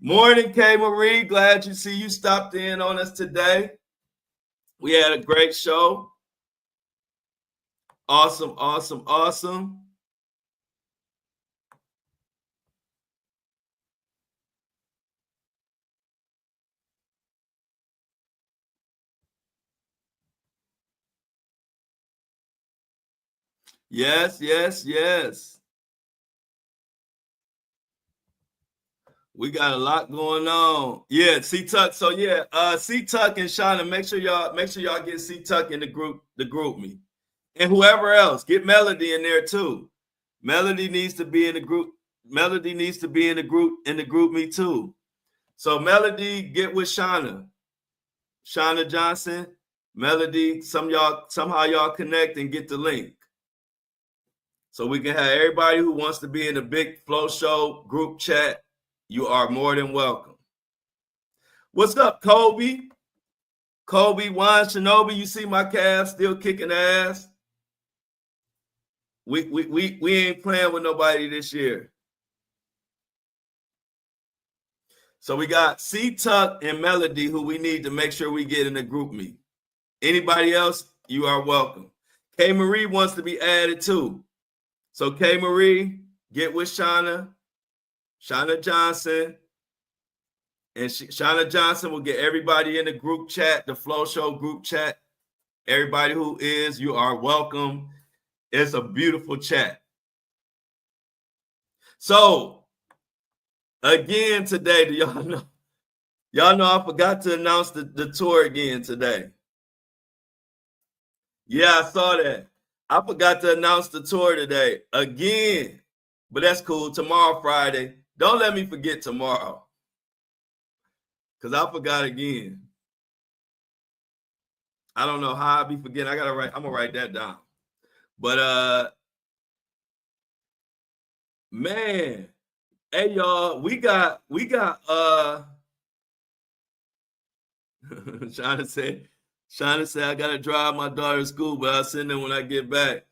Morning, K. Marie. Glad you stopped in on us today. We had a great show. Awesome. Yes. We got a lot going on. Yeah, C-Tuck. So yeah, C-Tuck and Shauna, make sure y'all get C-Tuck in the group me. And whoever else, get Melody in there too. Melody needs to be in the group. Melody needs to be in the group me too. So Melody, get with Shauna Johnson. Melody, somehow y'all connect and get the link. So we can have everybody who wants to be in the big Flo Show group chat. You are more than welcome. What's up, Kobe? Kobe, Juan Shinobi, you see my Cavs still kicking ass. We ain't playing with nobody this year. So we got C-Tuck and Melody, who we need to make sure we get in the group me. Anybody else, you are welcome. K. Marie wants to be added too. So K. Marie, get with Shauna Johnson. And Shauna Johnson will get everybody in the group chat, the Flo Show group chat. Everybody who is, you are welcome. It's a beautiful chat. So, again today, do y'all know? Y'all know I forgot to announce the tour again today. Yeah, I saw that. I forgot to announce the tour today again. But that's cool. Tomorrow, Friday. Don't let me forget tomorrow. Because I forgot again. I don't know how I be forgetting. I'm gonna write that down. But man, hey y'all, we got Shauna said I gotta drive my daughter to school, but I'll send them when I get back.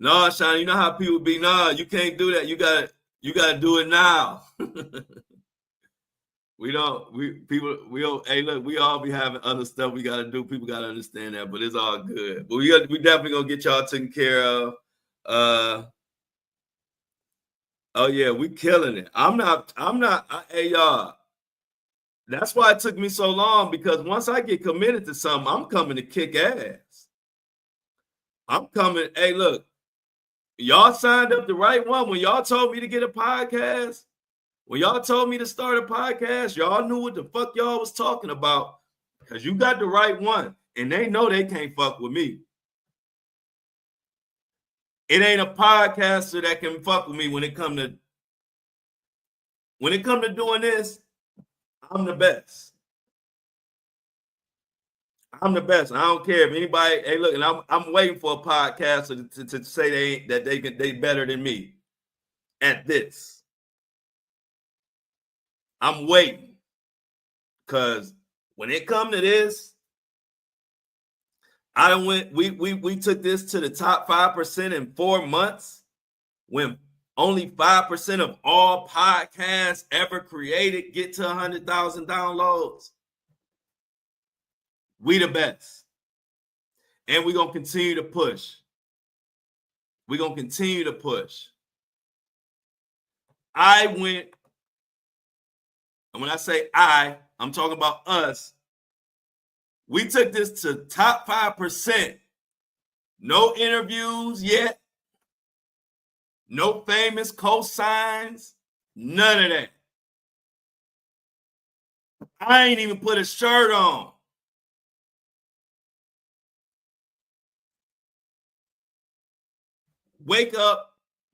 No, Shauna, you know how people be. No, you can't do that. You gotta do it now. We don't, hey, look, we all be having other stuff we got to do. People got to understand that, but it's all good. But we definitely going to get y'all taken care of. Oh, yeah, we killing it. Hey, y'all, that's why it took me so long, because once I get committed to something, I'm coming to kick ass. I'm coming. Hey, look, y'all signed up the right one. When y'all told me to get a podcast, when y'all told me to start a podcast, y'all knew what the fuck y'all was talking about, because you got the right one, and they know they can't fuck with me. It ain't a podcaster that can fuck with me when it come to doing this. I'm the best. I'm the best. I don't care if anybody. Hey, look, and I'm waiting for a podcaster to say they better than me at this. I'm waiting, because when it come to this, we took this to the top 5% in 4 months, when only 5% of all podcasts ever created get to 100,000 downloads. We the best. And we're going to continue to push. We're going to continue to push. And when I say I'm talking about us. We took this to top 5%. No interviews yet. No famous cosigns. None of that. I ain't even put a shirt on.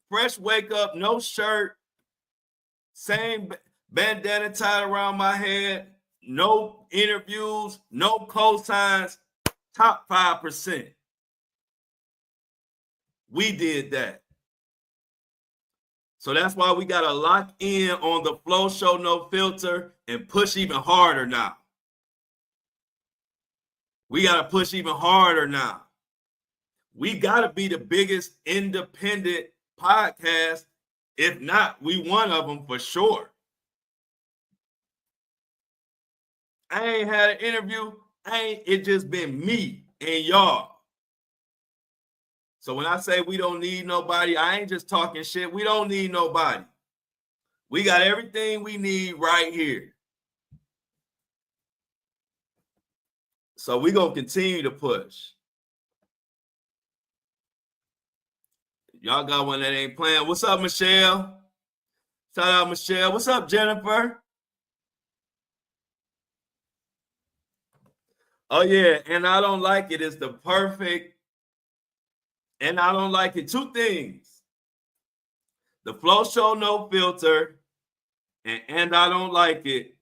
Fresh wake up, no shirt, same bandana tied around my head, no interviews, no cosigns, top 5%. We did that. So that's why we got to lock in on the Flo Show No Filter and push even harder now. We got to push even harder now. We got to be the biggest independent podcast. If not, we one of them for sure. I ain't had an interview. It just been me and y'all. So when I say we don't need nobody, I ain't just talking shit. We don't need nobody. We got everything we need right here. So we're going to continue to push. Y'all got one that ain't playing. What's up, Michelle? Shout out, Michelle. What's up, Jennifer? Oh, yeah. And I don't like it. It's the perfect. And I don't like it. Two things. The Flo Show No Filter and I don't like it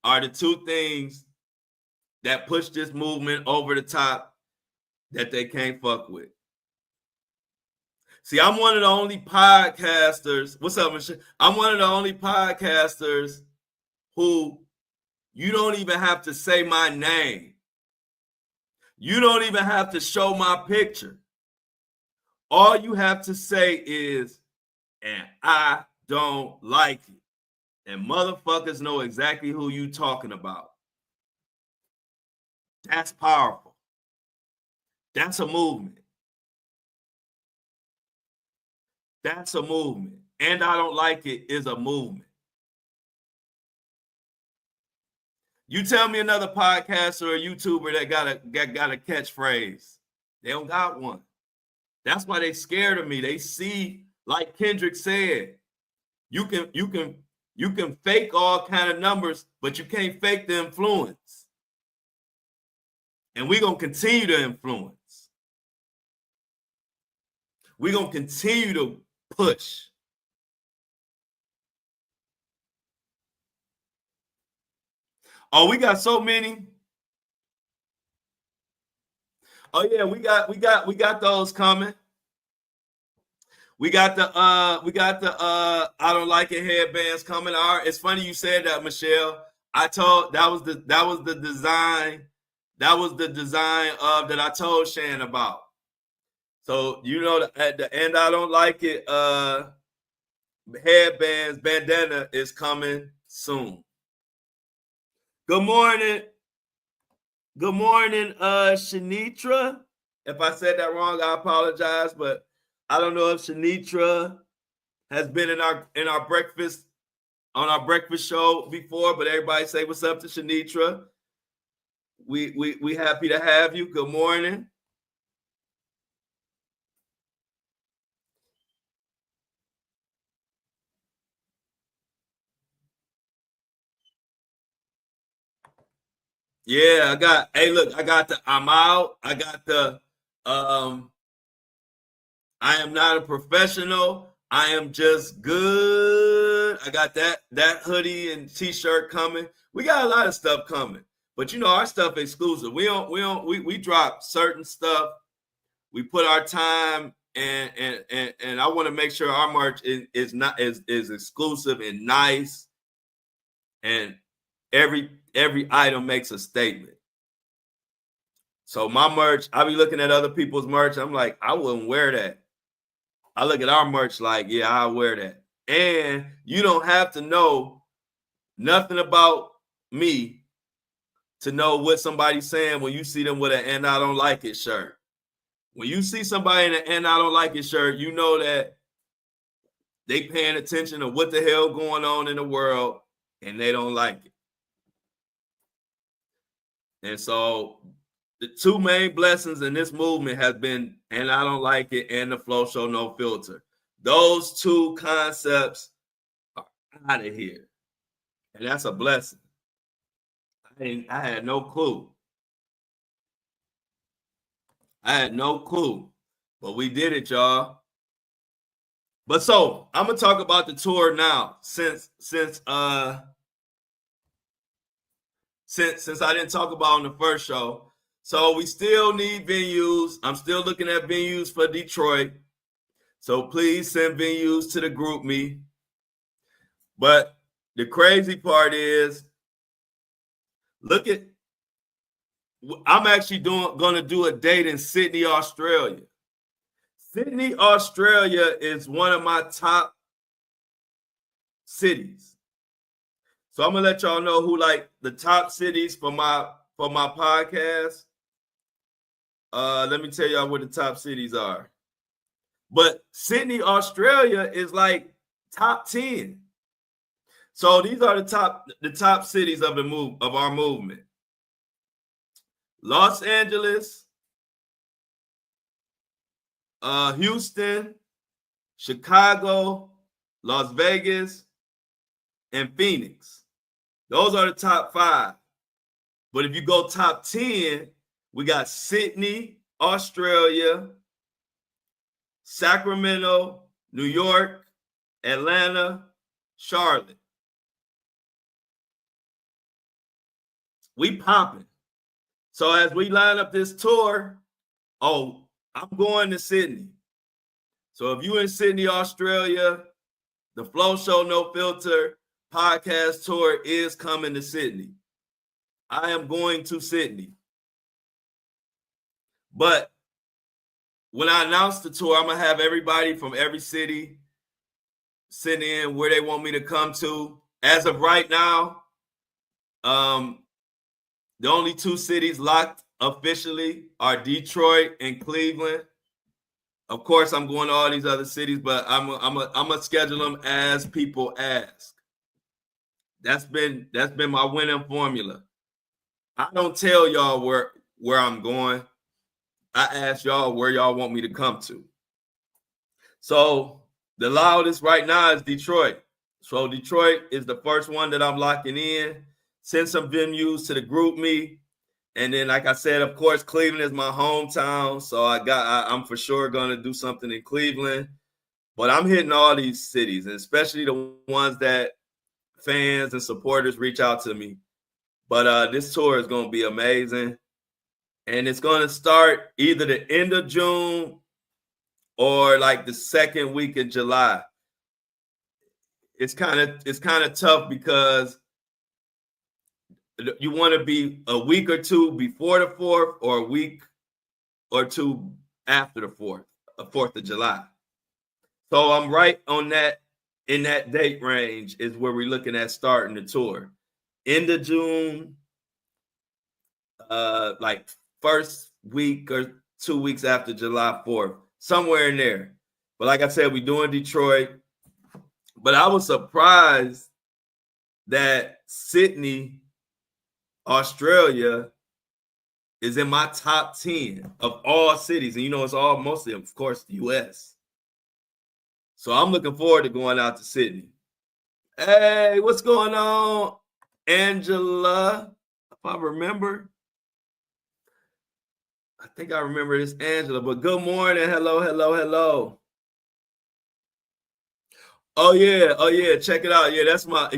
are the two things that push this movement over the top that they can't fuck with. See, I'm one of the only podcasters. What's up, Michelle? I'm one of the only podcasters who you don't even have to say my name. You don't even have to show my picture. All you have to say is, and I don't like it. And motherfuckers know exactly who you talking about. That's powerful. That's a movement. That's a movement. And I don't like it is a movement. You tell me another podcaster or YouTuber that got a catchphrase. They don't got one. That's why they scared of me. They see, like Kendrick said, you can fake all kind of numbers, but you can't fake the influence. And we're gonna continue to influence. We're gonna continue to push. Oh, we got so many. Oh yeah, we got those coming. We got the I don't like it headbands coming. All right, it's funny you said that, Michelle. I told that was the design. That was the design of that I told Shan about. So you know at the end, I don't like it. Headbands, bandana is coming soon. Good morning. Good morning, Shanitra. If I said that wrong, I apologize, but I don't know if Shanitra has been in our breakfast on our breakfast show before, but everybody say what's up to Shanitra. We happy to have you. Good morning. Yeah, I got the I'm out. I got the I am not a professional. I am just good. I got that hoodie and t-shirt coming. We got a lot of stuff coming. But you know, our stuff exclusive. We drop certain stuff. We put our time and I want to make sure our merch is exclusive and nice. And every item makes a statement. So my merch, I be looking at other people's merch. I'm like, I wouldn't wear that. I look at our merch like, yeah, I'll wear that. And you don't have to know nothing about me to know what somebody's saying when you see them with an "and I don't like it" shirt. When you see somebody in an "and I don't like it" shirt, you know that they paying attention to what the hell going on in the world and they don't like it. And so the two main blessings in this movement has been "and I don't like it" and the Flo Show No Filter. Those two concepts are out of here. And that's a blessing. I had no clue. I had no clue. But we did it, y'all. But so I'm gonna talk about the tour now, since I didn't talk about on the first show. So we still need venues. I'm still looking at venues for Detroit. So please send venues to the group me. But the crazy part is, I'm actually going to do a date in Sydney, Australia. Sydney, Australia is one of my top cities. So I'm gonna let y'all know who like the top cities for my podcast. Let me tell y'all what the top cities are. But Sydney, Australia is like top 10. So these are the top cities of our movement. Los Angeles, Houston, Chicago, Las Vegas, and Phoenix. Those are the top 5. But if you go top 10, we got Sydney, Australia, Sacramento, New York, Atlanta, Charlotte. We popping. So as we line up this tour, I'm going to Sydney. So if you're in Sydney, Australia, the Flo Show No Filter podcast tour is coming to Sydney. I am going to Sydney. But when I announce the tour, I'm going to have everybody from every city send in where they want me to come to. As of right now, the only 2 cities locked officially are Detroit and Cleveland. Of course, I'm going to all these other cities, but I'm gonna schedule them as people ask. That's been my winning formula. I don't tell y'all where I'm going. I ask y'all where y'all want me to come to. So the loudest right now is Detroit. So Detroit is the first one that I'm locking in. Send some venues to the group me. And then, like I said, of course, Cleveland is my hometown. So I'm for sure going to do something in Cleveland. But I'm hitting all these cities, and especially the ones that fans and supporters reach out to me. But this tour is going to be amazing. And it's going to start either the end of June or like the second week in July. It's kind of tough because you want to be a week or two before the 4th or a week or two after the 4th of July. So I'm right on that, in that date range is where we're looking at starting the tour. End of June, like first week or 2 weeks after July 4th, somewhere in there. But like I said, we're doing Detroit. But I was surprised that Sydney, Australia, is in my top 10 of all cities. And it's all mostly, of course, the U.S. So I'm looking forward to going out to Sydney. Hey, what's going on, Angela? If I remember. I think I remember this Angela, but good morning. Hello. Oh yeah. Check it out. Yeah, that's my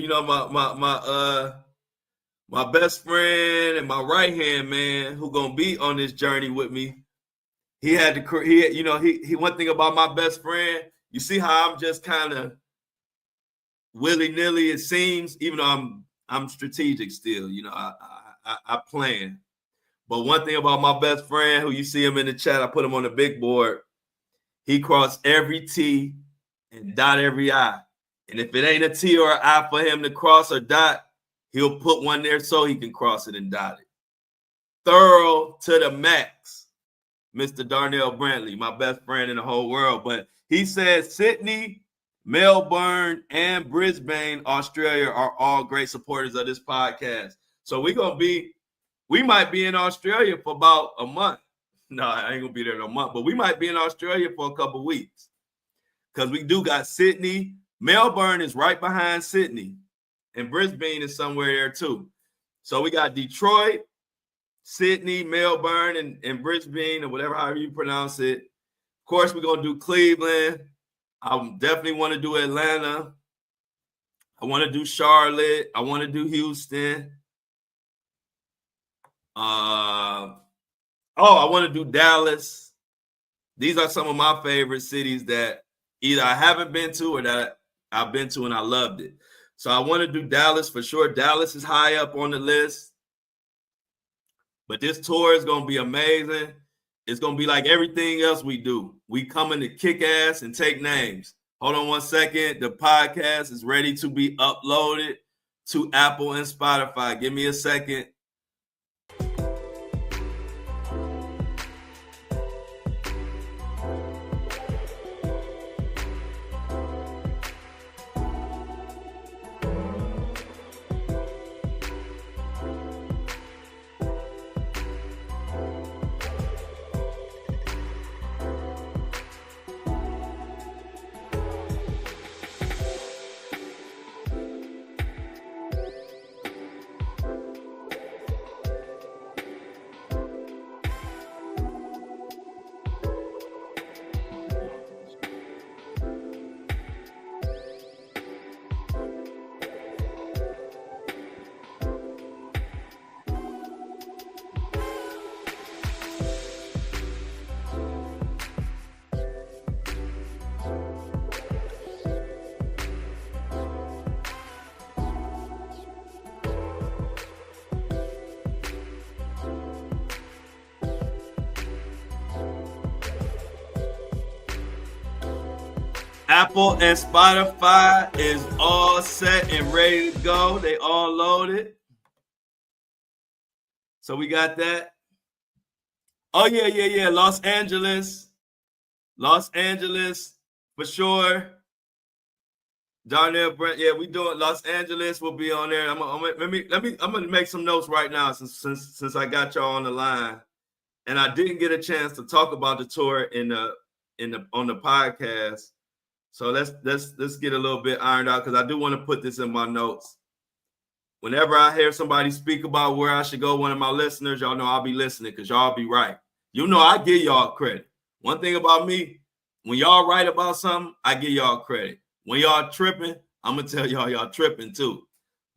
my best friend and my right hand man who gonna be on this journey with me. He one thing about my best friend. You see how I'm just kind of willy-nilly, it seems, even though I'm strategic still. I plan. But one thing about my best friend, who you see him in the chat, I put him on the big board. He crossed every T and dot every I. And if it ain't a T or an I for him to cross or dot, he'll put one there so he can cross it and dot it. Thorough to the max, Mr. Darnell Brantley, my best friend in the whole world. But he says Sydney, Melbourne, and Brisbane, Australia are all great supporters of this podcast. So we might be in Australia for about a month. No, I ain't gonna be there in a month, but we might be in Australia for a couple weeks. Because we do got Sydney. Melbourne is right behind Sydney. And Brisbane is somewhere there too. So we got Detroit, Sydney, Melbourne, and Brisbane, or whatever, however you pronounce it. Of course, we're going to do Cleveland. I definitely want to do Atlanta. I want to do Charlotte. I want to do Houston. I want to do Dallas. These are some of my favorite cities that either I haven't been to or that I've been to and I loved it. So I want to do Dallas for sure. Dallas is high up on the list. But this tour is going to be amazing. It's going to be like everything else we do. We coming to kick ass and take names. Hold on one second. The podcast is ready to be uploaded to Apple and Spotify. Give me a second. Apple and Spotify is all set and ready to go. They all loaded. So we got that. Oh, yeah. Los Angeles for sure. Darnell Brent, yeah, we doing Los Angeles. Will be on there. I'm gonna make some notes right now since I got y'all on the line, and I didn't get a chance to talk about the tour in on the podcast. So let's get a little bit ironed out because I do want to put this in my notes. Whenever I hear somebody speak about where I should go, one of my listeners, y'all know I'll be listening because y'all be right. You know I give y'all credit. One thing about me, when y'all right about something, I give y'all credit. When y'all tripping, I'm gonna tell y'all tripping too.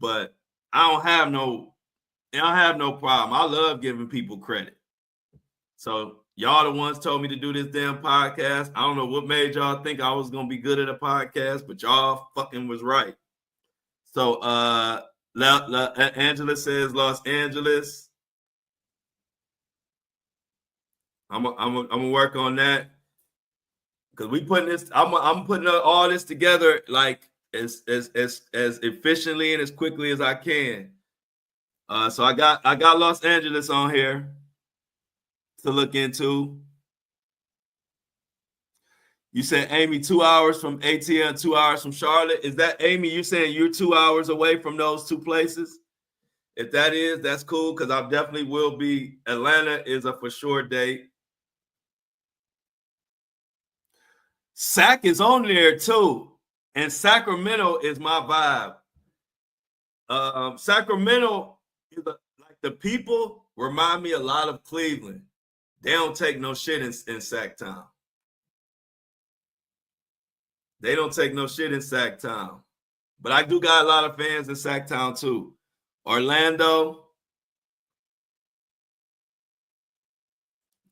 But I don't have no problem. I love giving people credit. So y'all the ones told me to do this damn podcast. I don't know what made y'all think I was gonna be good at a podcast, but y'all fucking was right. So Angela says Los Angeles. I'm gonna work on that because we putting this. I'm putting all this together like as efficiently and as quickly as I can. So I got Los Angeles on here to look into. You said Amy 2 hours from ATL, 2 hours from Charlotte. Is that Amy? You saying you're 2 hours away from those two places? If that is, that's cool because I definitely will be. Atlanta is a for sure date. Sac is on there too, and Sacramento is my vibe. Sacramento is like the people remind me a lot of Cleveland. They don't take no shit in Sac Town. They don't take no shit in Sac Town. But I do got a lot of fans in Sac Town too. Orlando.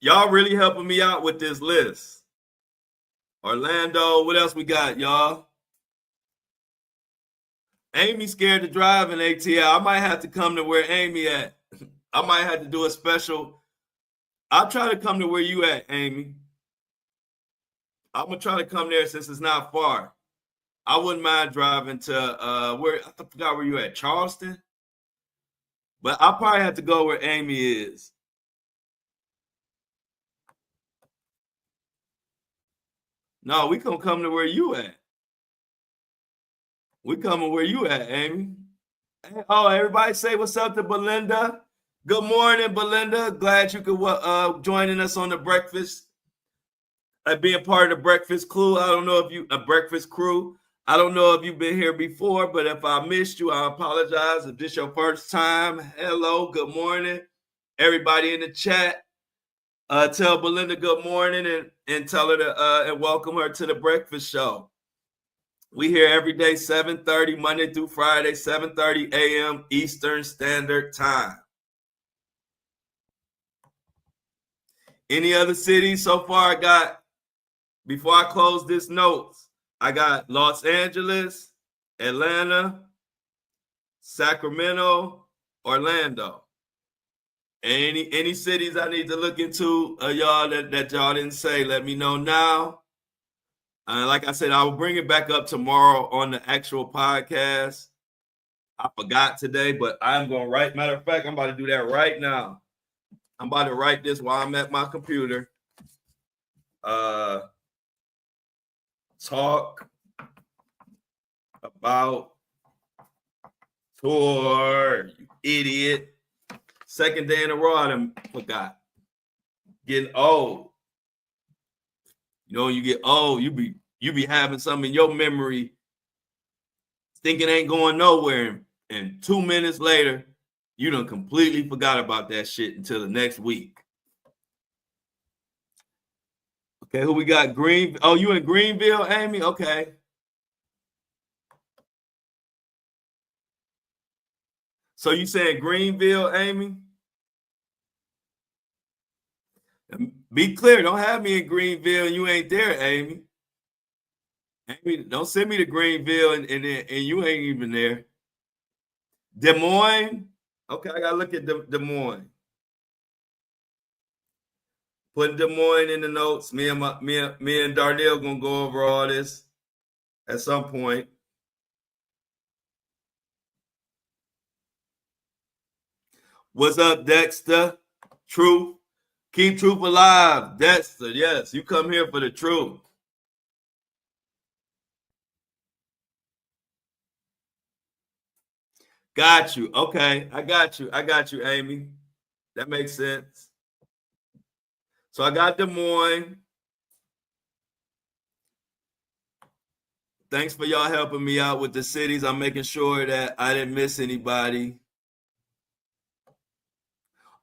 Y'all really helping me out with this list. Orlando. What else we got, y'all? Amy scared to drive in ATL. I might have to come to where Amy at. I might have to do a special. I'll try to come to where you at, Amy. I'm gonna try to come there since it's not far. I wouldn't mind driving to where I forgot where you at, Charleston. But I'll probably have to go where Amy is. No, we gonna come to where you at. We coming where you at, Amy. Oh, everybody say what's up to Belinda. Good morning, Belinda. Glad you could joining us on the breakfast. Being part of the breakfast crew. I don't know if you breakfast crew. I don't know if you've been here before, but if I missed you, I apologize. If this is your first time, hello, good morning. Everybody in the chat, tell Belinda good morning and tell her to and welcome her to the breakfast show. We here every day, 7:30, Monday through Friday, 7:30 a.m. Eastern Standard Time. Any other cities so far? I got, before I close this notes, I got Los Angeles, Atlanta, Sacramento, Orlando. Any cities I need to look into, y'all that y'all didn't say, let me know now. Like I said, I will bring it back up tomorrow on the actual podcast. I forgot today, but I'm going to write. Matter of fact, I'm about to do that right now. I'm about to write this while I'm at my computer. Talk about tour, you idiot. Second day in a row, I done forgot. Getting old. You know, you get old, you be having something in your memory, thinking ain't going nowhere, and 2 minutes later, you done completely forgot about that shit until the next week. Okay, who we got? Green. Oh, you in Greenville, Amy? Okay. So you saying Greenville, Amy? Be clear, don't have me in Greenville and you ain't there, Amy. Amy, don't send me to Greenville and you ain't even there. Des Moines? Okay, I gotta look at Des Moines. Put Des Moines in the notes. Me and Darnell gonna go over all this at some point. What's up, Dexter? Truth. Keep truth alive. Dexter, yes, you come here for the truth. Got you. Okay, I got you, Amy. That makes sense. So I got Des Moines. Thanks for y'all helping me out with the cities. I'm making sure that I didn't miss anybody.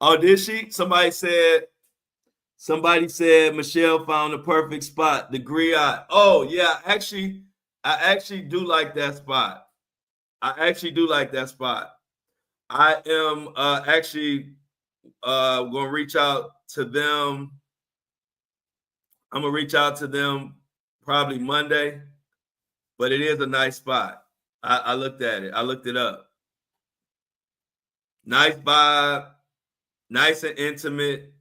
Oh, did she? Somebody said Michelle found the perfect spot, the griot. Oh, yeah, I actually do like that spot. I am actually gonna reach out to them. I'm gonna reach out to them probably Monday, but it is a nice spot. I looked at it. I looked it up. Nice vibe, nice and intimate.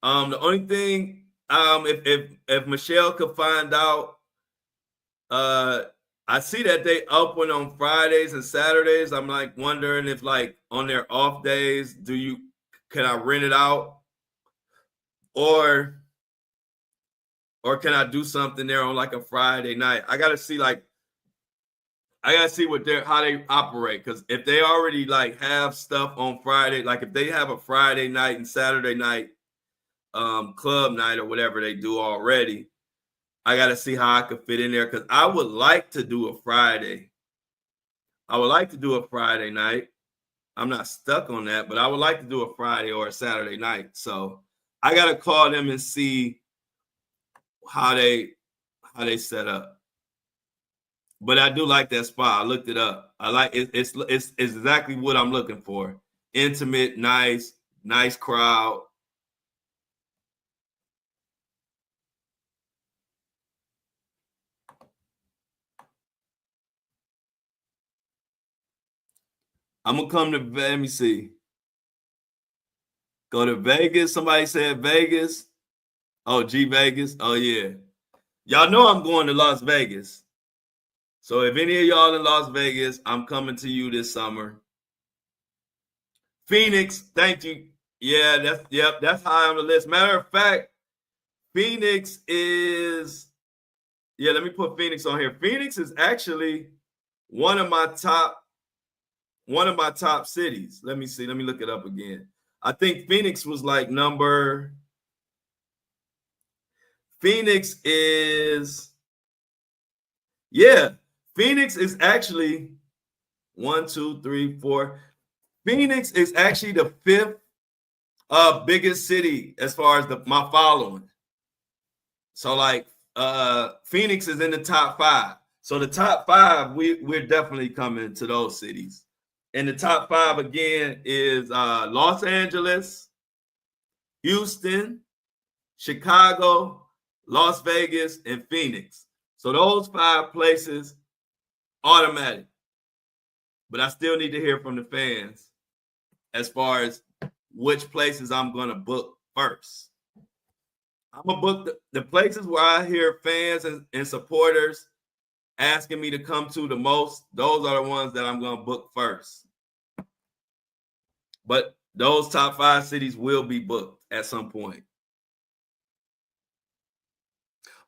The only thing, if Michelle could find out, I see that they open on Fridays and Saturdays. I'm like wondering if like on their off days, can I rent it out, or can I do something there on like a Friday night? I gotta see what how they operate, because if they already like have stuff on Friday, like if they have a Friday night and Saturday night club night or whatever they do already, I got to see how I could fit in there, because I would like to do a Friday. I would like to do a Friday night. I'm not stuck on that, but I would like to do a Friday or a Saturday night. So I got to call them and see how they set up. But I do like that spot. I looked it up. I like it. It's exactly what I'm looking for. Intimate, nice crowd. I'm gonna come to, let me see. Go to Vegas. Somebody said Vegas. Oh, G Vegas. Oh yeah. Y'all know I'm going to Las Vegas. So if any of y'all in Las Vegas, I'm coming to you this summer. Phoenix, thank you. Yeah, that's high on the list. Matter of fact, Phoenix is, yeah, let me put Phoenix on here. Phoenix is actually one of my top cities. Let me see. Let me look it up again. I think Phoenix was like Phoenix is actually 1, 2, 3, 4. Phoenix is actually the 5th biggest city as far as my following. So like Phoenix is in the top 5. So the top 5, we're definitely coming to those cities. And the top 5 again is Los Angeles, Houston, Chicago, Las Vegas, and Phoenix. So those 5 places, automatic. But I still need to hear from the fans as far as which places I'm going to book first. I'm going to book the places where I hear fans and supporters asking me to come to the most. Those are the ones that I'm going to book first. But those top 5 cities will be booked at some point.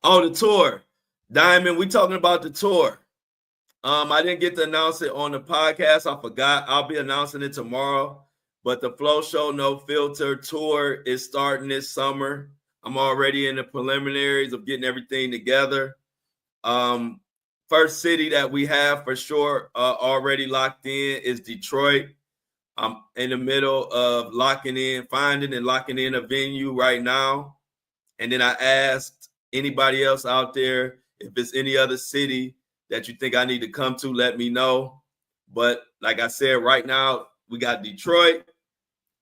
Oh, the tour. Diamond, we talking about the tour. I didn't get to announce it on the podcast. I forgot. I'll be announcing it tomorrow. But the Flo Show No Filter tour is starting this summer. I'm already in the preliminaries of getting everything together. First city that we have for sure already locked in is Detroit. I'm in the middle of finding and locking in a venue right now. And then I asked anybody else out there, if it's any other city that you think I need to come to, let me know. But like I said, right now we got Detroit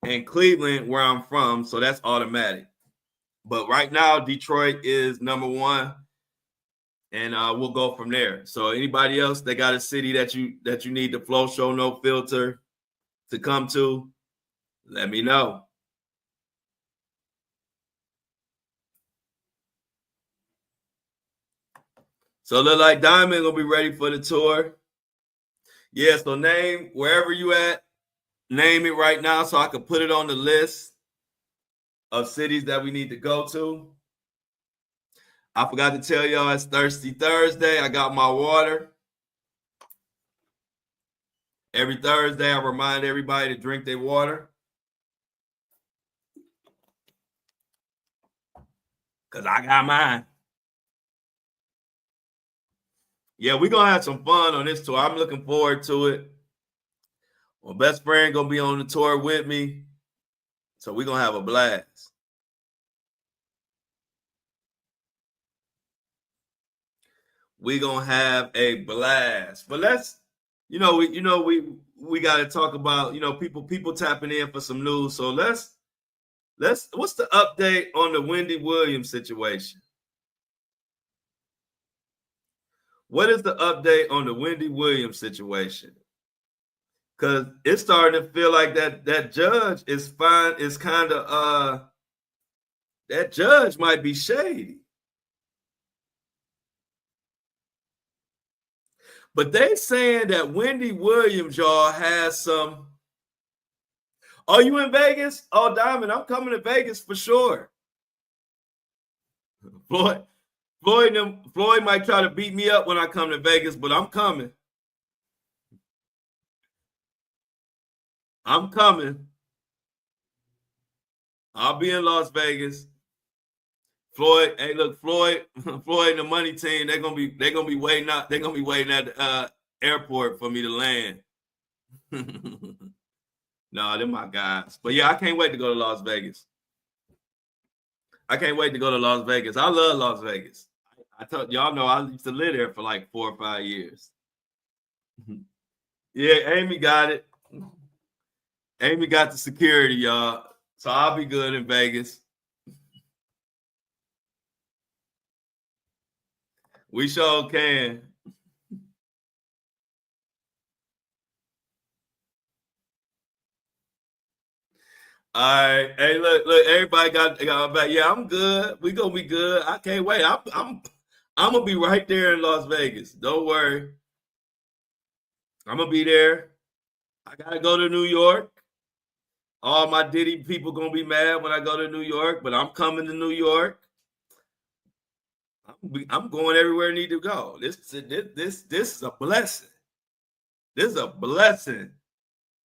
and Cleveland, where I'm from, so that's automatic. But right now Detroit is number 1, and we'll go from there. So anybody else that got a city that you need the Flo Show No Filter to come to, let me know. So look like Diamond gonna be ready for the tour. Yeah, so name wherever you at, name it right now so I can put it on the list of cities that we need to go to. I forgot to tell y'all it's Thirsty Thursday. I got my water. Every Thursday, I remind everybody to drink their water. Because I got mine. Yeah, we're gonna have some fun on this tour. I'm looking forward to it. My best friend gonna be on the tour with me, so we're gonna have a blast. We're gonna have a blast. But let's, we got to talk about, people tapping in for some news. So let's what's the update on the Wendy Williams situation? What is the update on the Wendy Williams situation? Because it's starting to feel like that judge is fine. It's kind of that judge might be shady. But they saying that Wendy Williams, y'all, has some. Are you in Vegas? Oh, Diamond, I'm coming to Vegas for sure. Floyd might try to beat me up when I come to Vegas, but I'm coming. I'm coming. I'll be in Las Vegas. Floyd, hey, look, Floyd and the money team, they're gonna be waiting out. They're gonna be waiting at the airport for me to land. No, they're my guys. But yeah, I can't wait to go to Las Vegas. I can't wait to go to Las Vegas. I love Las Vegas. I told y'all know I used to live there for like 4 or 5 years. Yeah, Amy got it. Amy got the security, y'all. So I'll be good in Vegas. We sure can. All right. Hey, look, everybody got back. Yeah, I'm good. We gonna be good. I can't wait. I'm gonna be right there in Las Vegas. Don't worry. I'm gonna be there. I gotta go to New York. All my Diddy people gonna be mad when I go to New York, but I'm coming to New York. I'm going everywhere I need to go. This is a blessing. This is a blessing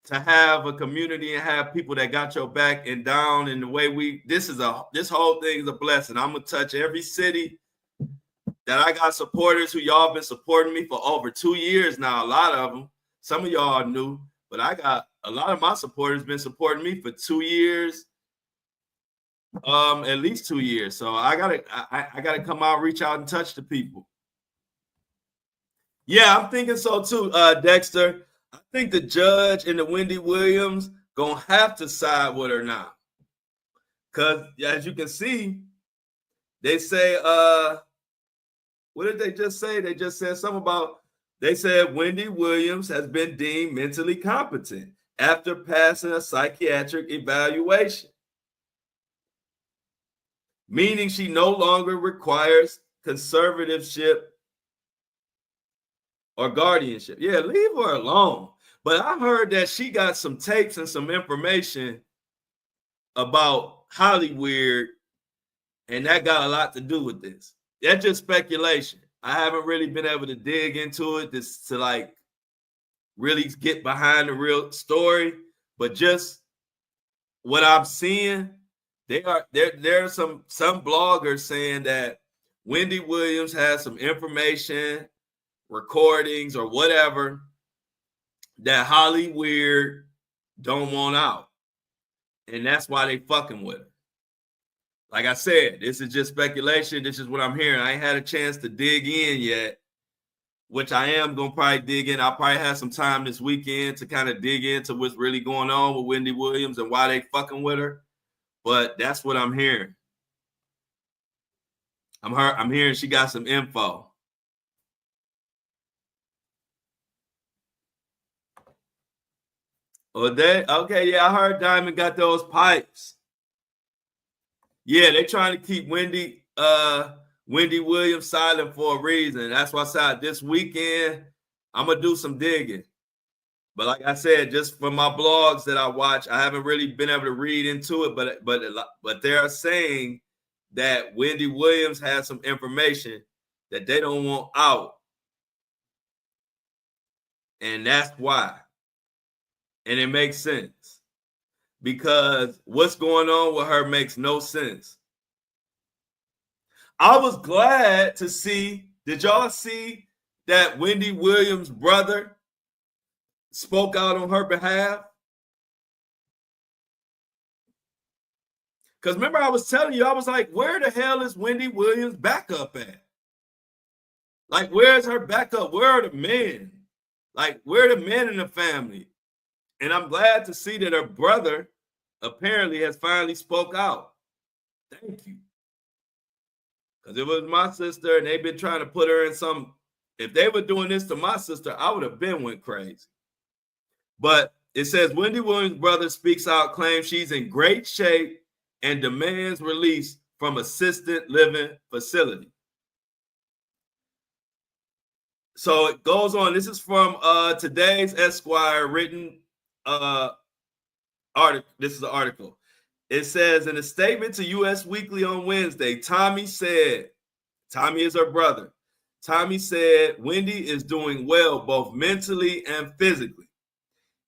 to have a community and have people that got your back and down in the way this whole thing is a blessing. I'm gonna touch every city that I got supporters who y'all been supporting me for over 2 years now. A lot of them, some of y'all are new, but I got a lot of my supporters been supporting me for 2 years, at least 2 years. So I gotta come out, reach out, and touch the people. Yeah, I'm thinking so too, Dexter. I think the judge and the Wendy Williams gonna have to side with her now, because as you can see, they say, what did they just say? They just said something about. They said Wendy Williams has been deemed mentally competent after passing a psychiatric evaluation, meaning she no longer requires conservatorship or guardianship. Yeah, leave her alone. But I heard that she got some tapes and some information about Hollywood, and that got a lot to do with this. That's just speculation. I haven't really been able to dig into it to like really get behind the real story, but just what I'm seeing, there are some bloggers saying that Wendy Williams has some information, recordings or whatever that Hollywood don't want out, and that's why they fucking with her. Like I said, this is just speculation. This is what I'm hearing. I ain't had a chance to dig in yet, which I am going to probably dig in. I'll probably have some time this weekend to kind of dig into what's really going on with Wendy Williams and why they fucking with her. But that's what I'm hearing. I'm hearing she got some info. Okay, yeah, I heard Diamond got those pipes. Yeah, they trying to keep Wendy Williams silent for a reason. That's why I said this weekend I'm gonna do some digging. But like I said, just from my blogs that I watch, I haven't really been able to read into it. But they're saying that Wendy Williams has some information that they don't want out, and that's why. And it makes sense. Because what's going on with her makes no sense. I was glad to see, did y'all see that Wendy Williams' brother spoke out on her behalf? Because remember, I was telling you, I was like, where the hell is Wendy Williams' backup at? Like, where's her backup? Where are the men? Like, where are the men in the family? And I'm glad to see that her brother apparently has finally spoke out. Thank you. Because it was my sister, and they've been trying to put her in some. If they were doing this to my sister, I would have been went crazy. But it says Wendy Williams' brother speaks out, claims she's in great shape, and demands release from assisted living facility. So it goes on. This is from today's Esquire written article. This is the article. It says in a statement to U.S. Weekly on Wednesday, Tommy is her brother. Tommy said Wendy is doing well both mentally and physically.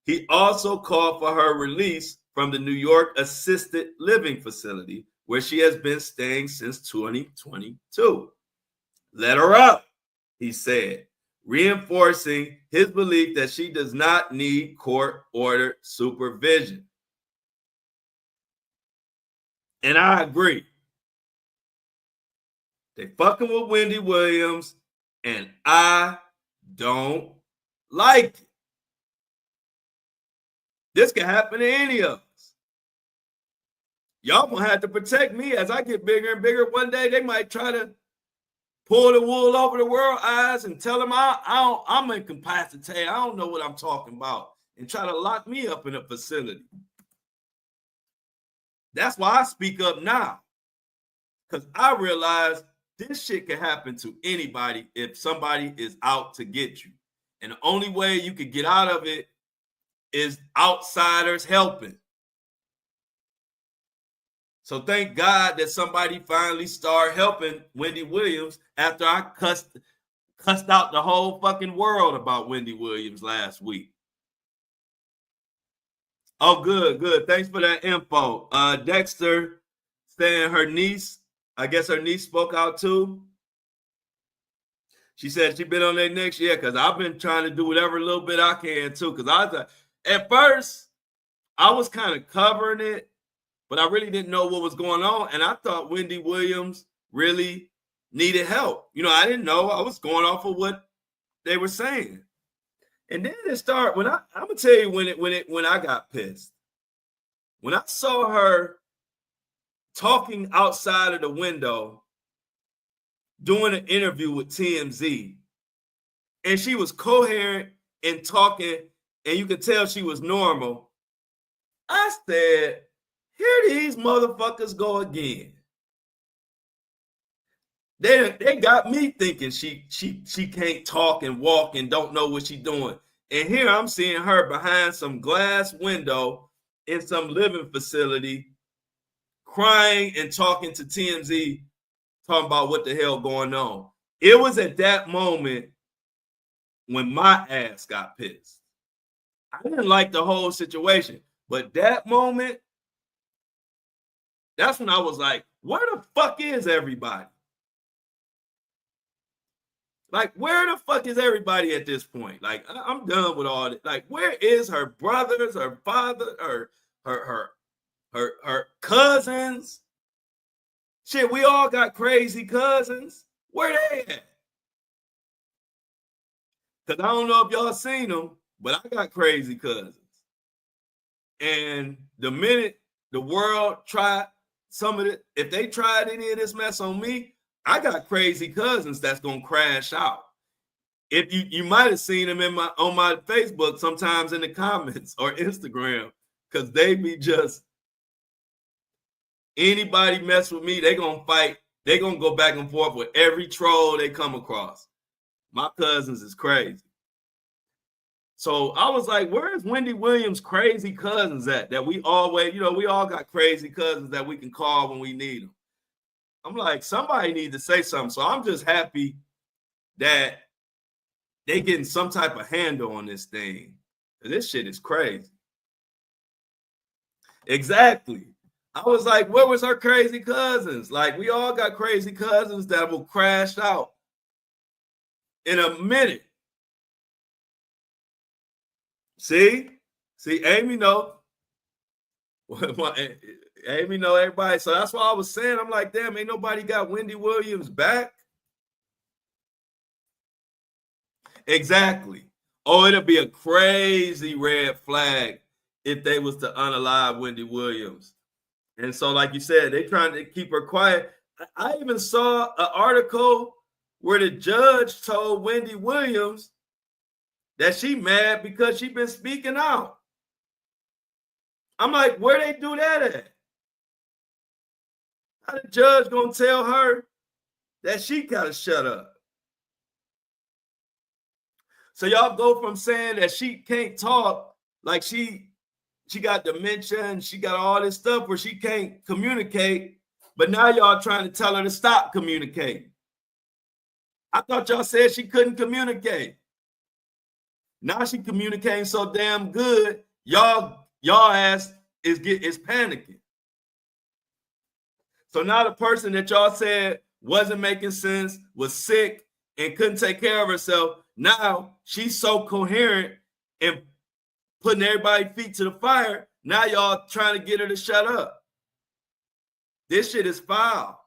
He also called for her release from the New York assisted living facility where she has been staying since 2022. Let her up, he said, reinforcing his belief that she does not need court-ordered supervision. And I agree. They fucking with Wendy Williams, and I don't like it. This can happen to any of us. Y'all gonna have to protect me as I get bigger and bigger. One day they might try to pull the wool over the world's eyes and tell them I'm incapacitated. I don't know what I'm talking about, and try to lock me up in a facility. That's why I speak up now, because I realize this shit can happen to anybody if somebody is out to get you. And the only way you can get out of it is outsiders helping. So thank God that somebody finally started helping Wendy Williams after I cussed out the whole fucking world about Wendy Williams last week. Oh, good. Thanks for that info. Dexter saying her niece, I guess her niece spoke out too. She said she been on their next year because I've been trying to do whatever little bit I can too. Because I was at first I was kind of covering it, but I really didn't know what was going on. And I thought Wendy Williams really needed help. You know, I didn't know. I was going off of what they were saying. And then it started I'm gonna tell you when I got pissed. When I saw her talking outside of the window, doing an interview with TMZ, and she was coherent and talking, and you could tell she was normal. I said, here these motherfuckers go again. They got me thinking she can't talk and walk and don't know what she's doing. And here I'm seeing her behind some glass window in some living facility, crying and talking to TMZ, talking about what the hell going on. It was at that moment when my ass got pissed. I didn't like the whole situation, but that moment, that's when I was like, where the fuck is everybody? Like, where the fuck is everybody at this point? Like, I'm done with all that. Like, where is her brothers, her father, her cousins? Shit, we all got crazy cousins. Where they at? Because I don't know if y'all seen them, but I got crazy cousins. And the minute the world tried some of it, if they tried any of this mess on me, I got crazy cousins that's gonna crash out. If you might have seen them on my Facebook sometimes in the comments or Instagram, because they be just anybody mess with me, they gonna fight. They gonna go back and forth with every troll they come across. My cousins is crazy. So I was like, where's Wendy Williams' crazy cousins at? That we always, we all got crazy cousins that we can call when we need them. I'm like, somebody needs to say something. So I'm just happy that they getting some type of handle on this thing. This shit is crazy. Exactly. I was like, where was her crazy cousins? Like, we all got crazy cousins that will crash out in a minute. See, Amy know. Amy know everybody. So that's why I was saying, I'm like, damn, ain't nobody got Wendy Williams back. Exactly. Oh, it'll be a crazy red flag if they was to unalive Wendy Williams. And so, like you said, they trying to keep her quiet. I even saw an article where the judge told Wendy Williams that she mad because she been speaking out. I'm like, where they do that at? How the judge gonna tell her that she gotta shut up? So y'all go from saying that she can't talk, like she got dementia and she got all this stuff where she can't communicate, but now y'all trying to tell her to stop communicating. I thought y'all said she couldn't communicate. Now she communicating so damn good, y'all ass is panicking. So now the person that y'all said wasn't making sense, was sick, and couldn't take care of herself, now she's so coherent and putting everybody's feet to the fire. Now y'all trying to get her to shut up. This shit is foul.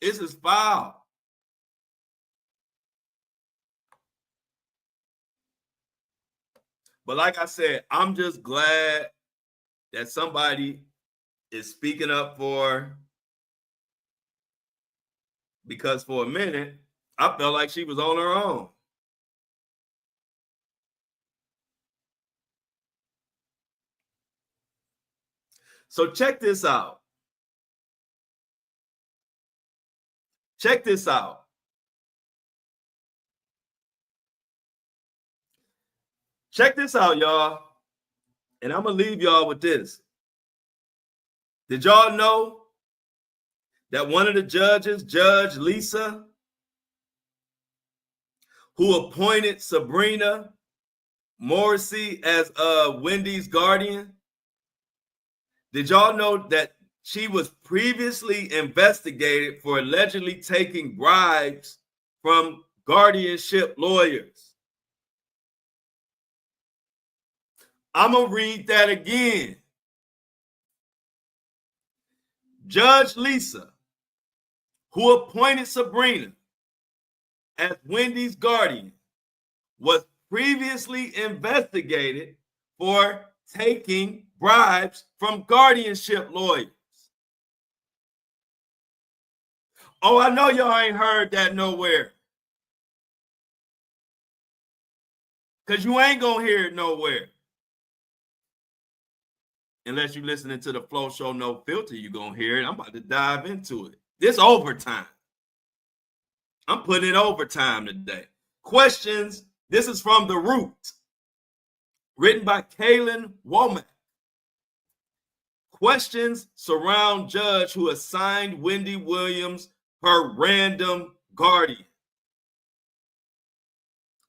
This is foul. But like I said, I'm just glad that somebody is speaking up for her, because for a minute, I felt like she was on her own. So check this out. Check this out. Check this out, y'all. And I'm going to leave y'all with this. Did y'all know that one of the judges, Judge Lisa, who appointed Sabrina Morrissey as Wendy's guardian, did y'all know that she was previously investigated for allegedly taking bribes from guardianship lawyers? I'm going to read that again. Judge Lisa, who appointed Sabrina as Wendy's guardian, was previously investigated for taking bribes from guardianship lawyers. Oh, I know y'all ain't heard that nowhere, because you ain't going to hear it nowhere. Unless you're listening to the Flo Show No Filter, you're going to hear it. I'm about to dive into it. This overtime. I'm putting in overtime today. Questions. This is from The Root, written by Kaylin Womack. Questions surround judge who assigned Wendy Williams her random guardian.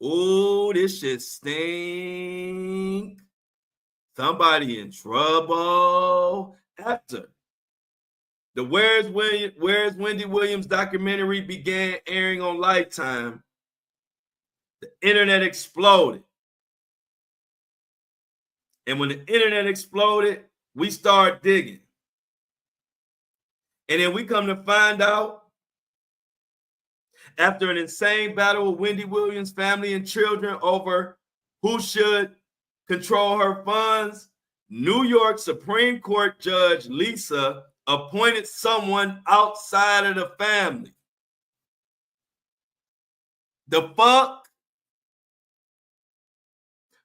Oh, this shit stink. Somebody in trouble. After the Where's Wendy Williams documentary began airing on Lifetime, the internet exploded. And when the internet exploded, we start digging. And then we come to find out, after an insane battle with Wendy Williams' family and children over who should control her funds, New York Supreme Court Judge Lisa appointed someone outside of the family. The fuck?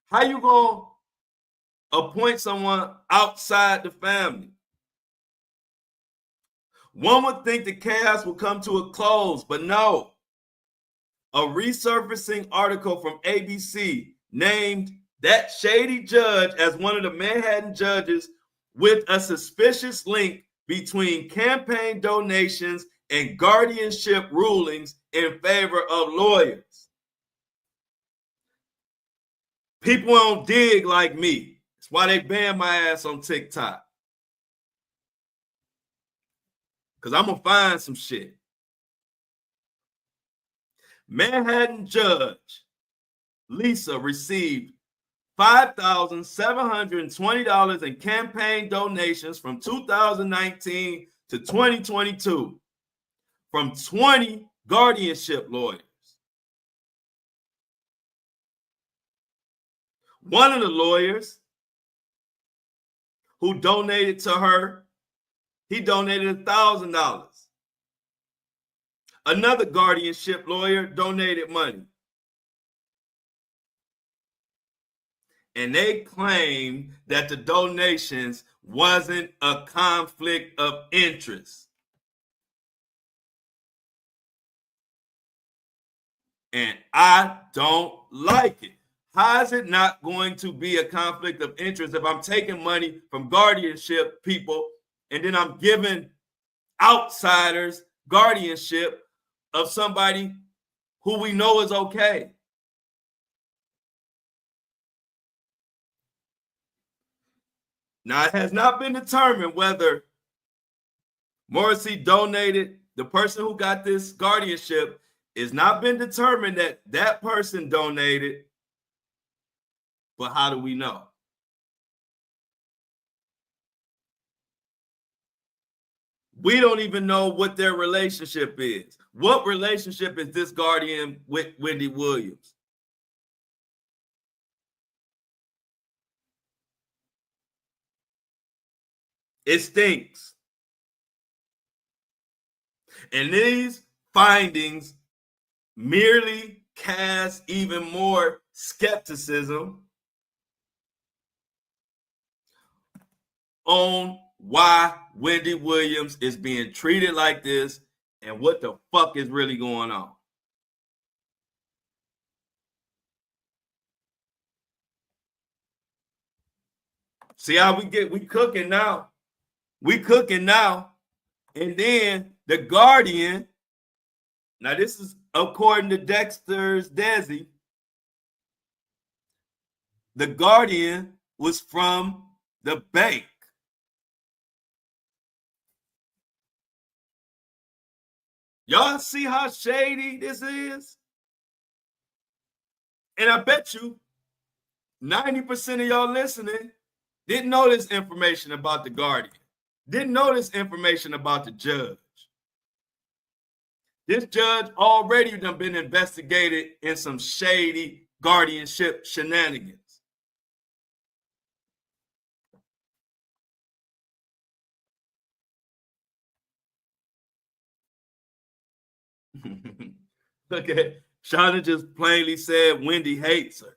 How you gonna appoint someone outside the family? One would think the chaos will come to a close, but no. A resurfacing article from ABC named that shady judge as one of the Manhattan judges with a suspicious link between campaign donations and guardianship rulings in favor of lawyers. People don't dig like me. That's why they ban my ass on TikTok. Because I'm going to find some shit. Manhattan judge Lisa received $5,720 in campaign donations from 2019 to 2022 from 20 guardianship lawyers. One of the lawyers who donated to her, he donated $1,000. Another guardianship lawyer donated money. And they claimed that the donations wasn't a conflict of interest. And I don't like it. How is it not going to be a conflict of interest if I'm taking money from guardianship people and then I'm giving outsiders guardianship of somebody who we know is okay? Now, it has not been determined whether Morrissey donated, the person who got this guardianship, it's not been determined that that person donated, but how do we know? We don't even know what their relationship is. What relationship is this guardian with Wendy Williams? It stinks. And these findings merely cast even more skepticism on why Wendy Williams is being treated like this and what the fuck is really going on. See how we cooking now. We cooking now. And then the Guardian, now this is according to Dexter's Desi, the Guardian was from the bank. Y'all see how shady this is? And I bet you 90% of y'all listening didn't know this information about the Guardian. Didn't know this information about the judge. This judge already done been investigated in some shady guardianship shenanigans. Look at Shauna just plainly said Wendy hates her.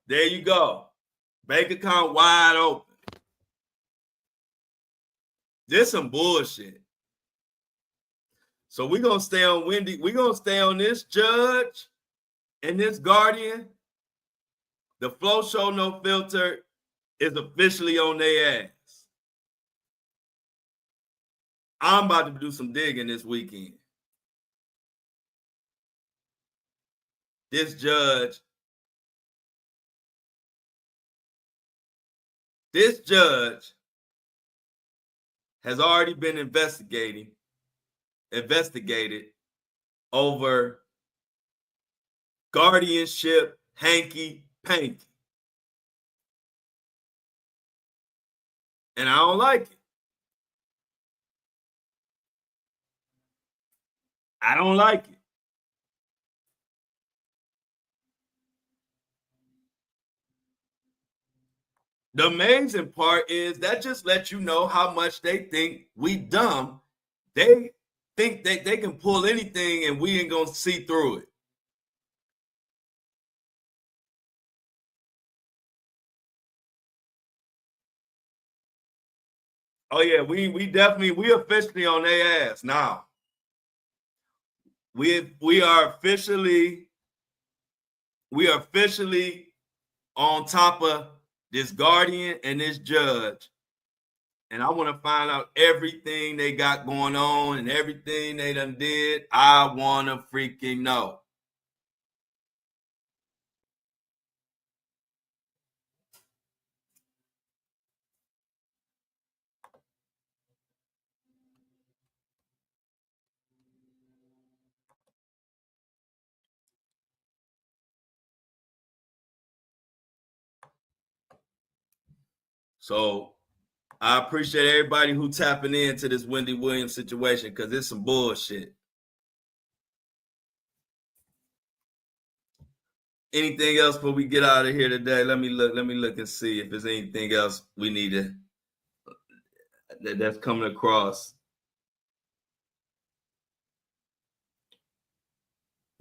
There you go. Bank account wide open. This some bullshit. So we're going to stay on Wendy. We're going to stay on this judge and this guardian. The Flo Show No Filter is officially on their ass. I'm about to do some digging this weekend. This judge has already been investigated over guardianship hanky-panky. And I don't like it. I don't like it. The amazing part is that just lets you know how much they think we dumb. They think that they can pull anything and we ain't gonna see through it. Oh yeah, we officially on their ass now. We are officially on top of this guardian and this judge. And I want to find out everything they got going on and everything they done did. I want to freaking know. So I appreciate everybody who tapping into this Wendy Williams situation because it's some bullshit. Anything else before we get out of here today? Let me look and see if there's anything else we need to that's coming across.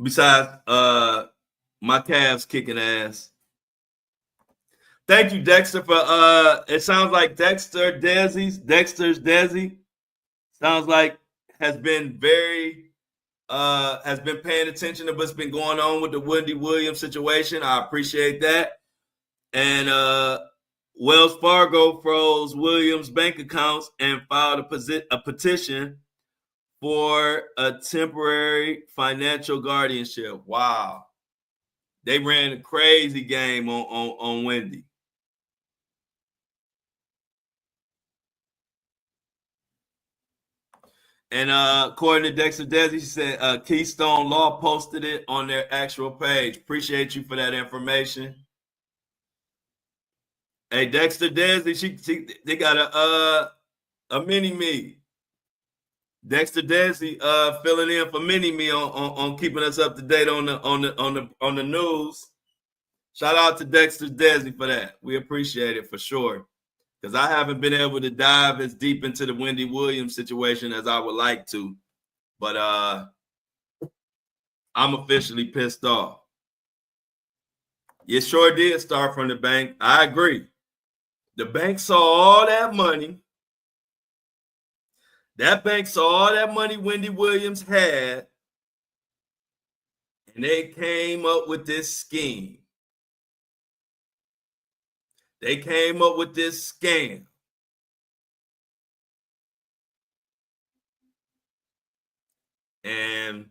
Besides my Cavs kicking ass. Thank you, Dexter, for it sounds like Dexter's Desi sounds like has been paying attention to what's been going on with the Wendy Williams situation. I appreciate that. And Wells Fargo froze Williams' bank accounts and filed a petition for a temporary financial guardianship. Wow. They ran a crazy game on Wendy. And according to Dexter Desi, she said Keystone Law posted it on their actual page. Appreciate you for that information. Hey, Dexter Desi, they got a mini me. Dexter Desi filling in for mini me on keeping us up to date on the news. Shout out to Dexter Desi for that. We appreciate it for sure. Because I haven't been able to dive as deep into the Wendy Williams situation as I would like to. But I'm officially pissed off. It sure did start from the bank. I agree. The bank saw all that money. That bank saw all that money Wendy Williams had. And they came up with this scheme. They came up with this scam. And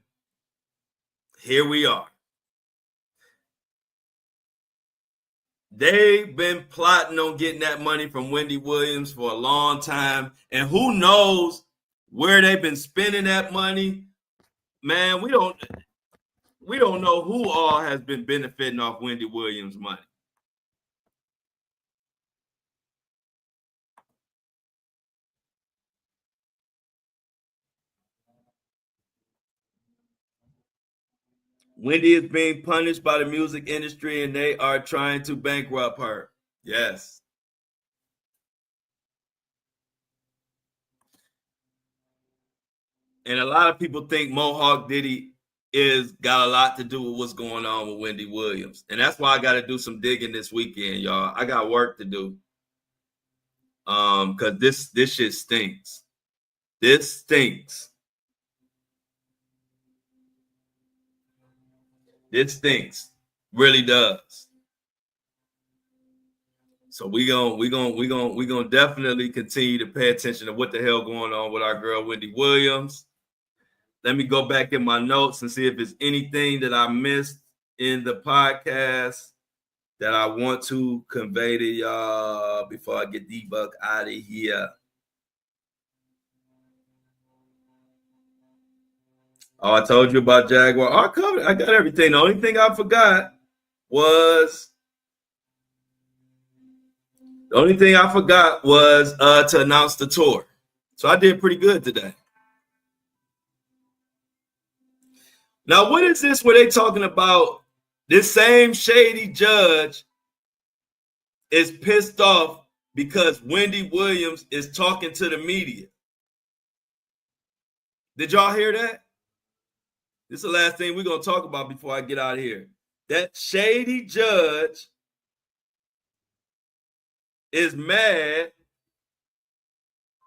here we are. They've been plotting on getting that money from Wendy Williams for a long time. And who knows where they've been spending that money. Man, we don't know who all has been benefiting off Wendy Williams' money. Wendy is being punished by the music industry and they are trying to bankrupt her. Yes. And a lot of people think Mohawk Diddy got a lot to do with what's going on with Wendy Williams. And that's why I got to do some digging this weekend, y'all. I got work to do. Because this shit stinks. This stinks. It stinks, really does. So we gonna definitely continue to pay attention to what the hell going on with our girl Wendy Williams. Let me go back in my notes and see if there's anything that I missed in the podcast that I want to convey to y'all before I get D-Buck out of here. Oh, I told you about Jaguar. Oh, I got everything. The only thing I forgot was to announce the tour. So I did pretty good today. Now, what is this where they talking about this same shady judge is pissed off because Wendy Williams is talking to the media? Did y'all hear that? This is the last thing we're going to talk about before I get out of here. That shady judge is mad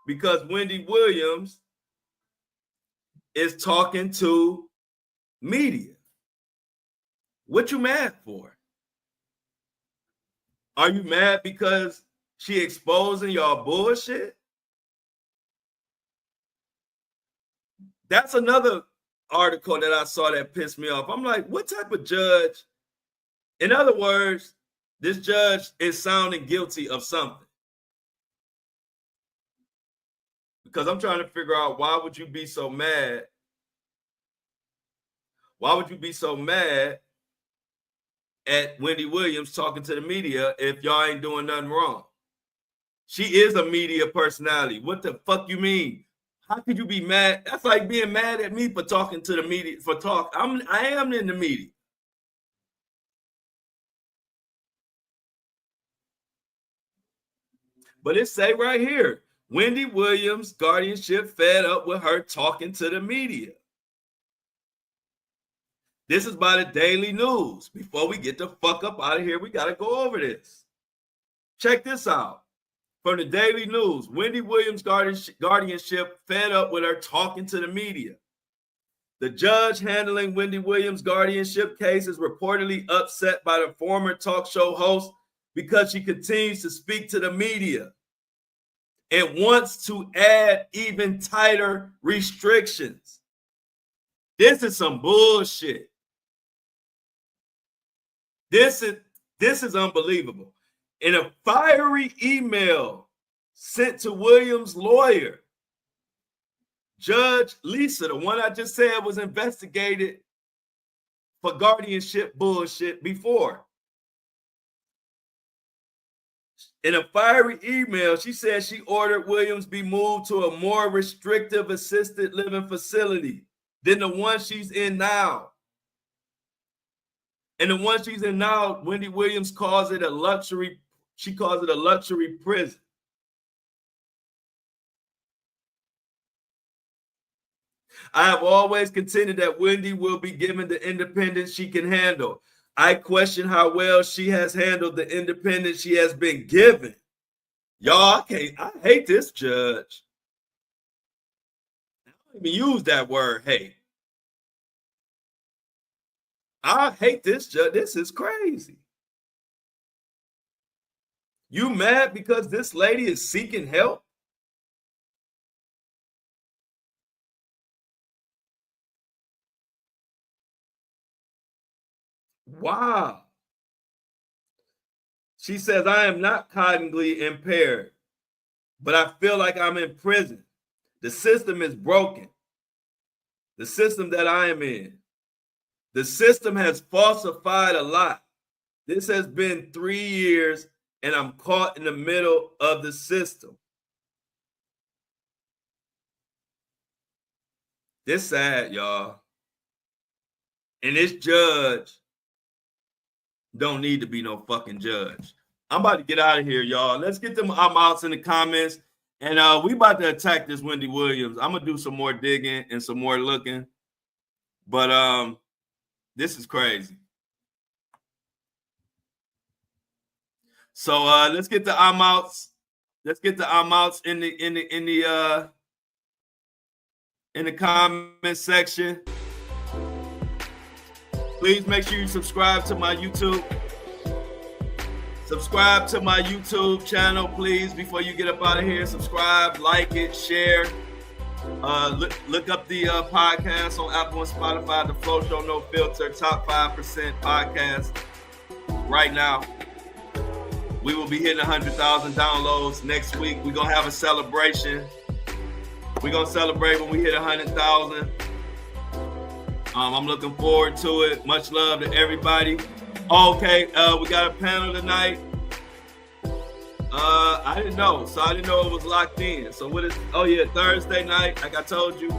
because Wendy Williams is talking to media. What you mad for? Are you mad because she exposing y'all bullshit? That's another article that I saw that pissed me off. I'm like, what type of judge? In other words, this judge is sounding guilty of something. Because I'm trying to figure out, why would you be so mad? Why would you be so mad at Wendy Williams talking to the media if y'all ain't doing nothing wrong? She is a media personality. What the fuck you mean? How could you be mad? That's like being mad at me for talking to the media, I am in the media. But it say right here, Wendy Williams' guardianship fed up with her talking to the media. This is by the Daily News. Before we get the fuck up out of here, we got to go over this. Check this out. From the Daily News, Wendy Williams' guardianship fed up with her talking to the media. The judge handling Wendy Williams' guardianship case is reportedly upset by the former talk show host because she continues to speak to the media and wants to add even tighter restrictions. This is some bullshit. This is unbelievable. In a fiery email sent to Williams' lawyer, Judge Lisa, the one I just said was investigated for guardianship bullshit before. In a fiery email, she said she ordered Williams be moved to a more restrictive assisted living facility than the one she's in now. And the one she's in now, Wendy Williams calls it a luxury. She calls it a luxury prison. I have always contended that Wendy will be given the independence she can handle. I question how well she has handled the independence she has been given. Y'all, I hate this judge. I don't even use that word, hate. I hate this judge. This is crazy. You mad because this lady is seeking help? Wow. She says, I am not cognitively impaired, but I feel like I'm in prison. The system is broken. The system that I am in. The system has falsified a lot. This has been 3 years and I'm caught in the middle of the system. This sad, y'all. And this judge don't need to be no fucking judge. I'm about to get out of here, y'all. Let's get them outs in the comments. And we about to attack this Wendy Williams. I'm going to do some more digging and some more looking. But this is crazy. So let's get the outs. Let's get the outs in the comment section. Please make sure you subscribe to my YouTube. Subscribe to my YouTube channel, please, before you get up out of here. Subscribe, like it, share. Look up the podcast on Apple and Spotify, the Flo Show No Filter, top 5% podcast right now. We will be hitting 100,000 downloads next week. We're going to have a celebration. We're going to celebrate when we hit 100,000. I'm looking forward to it. Much love to everybody. Okay, we got a panel tonight. I didn't know. So I didn't know it was locked in. So what is, oh yeah, Thursday night, like I told you.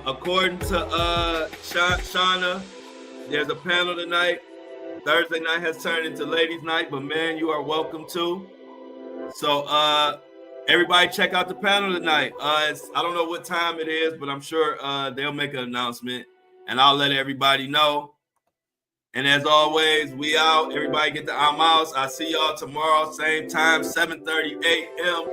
According to Shauna, there's a panel tonight. Thursday night has turned into ladies' night, but man, you are welcome too. So everybody check out the panel tonight. I don't know what time it is, but I'm sure they'll make an announcement and I'll let everybody know. And as always, we out. Everybody get the outs. I'll see y'all tomorrow, same time, 7:30 a.m.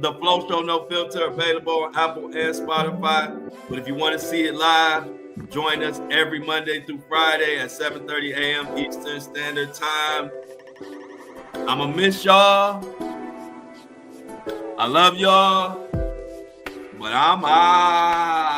The Flo Show No Filter available on Apple and Spotify. But if you want to see it live, join us every Monday through Friday at 7:30 a.m. Eastern Standard Time. I'ma miss y'all. I love y'all. But I'm out.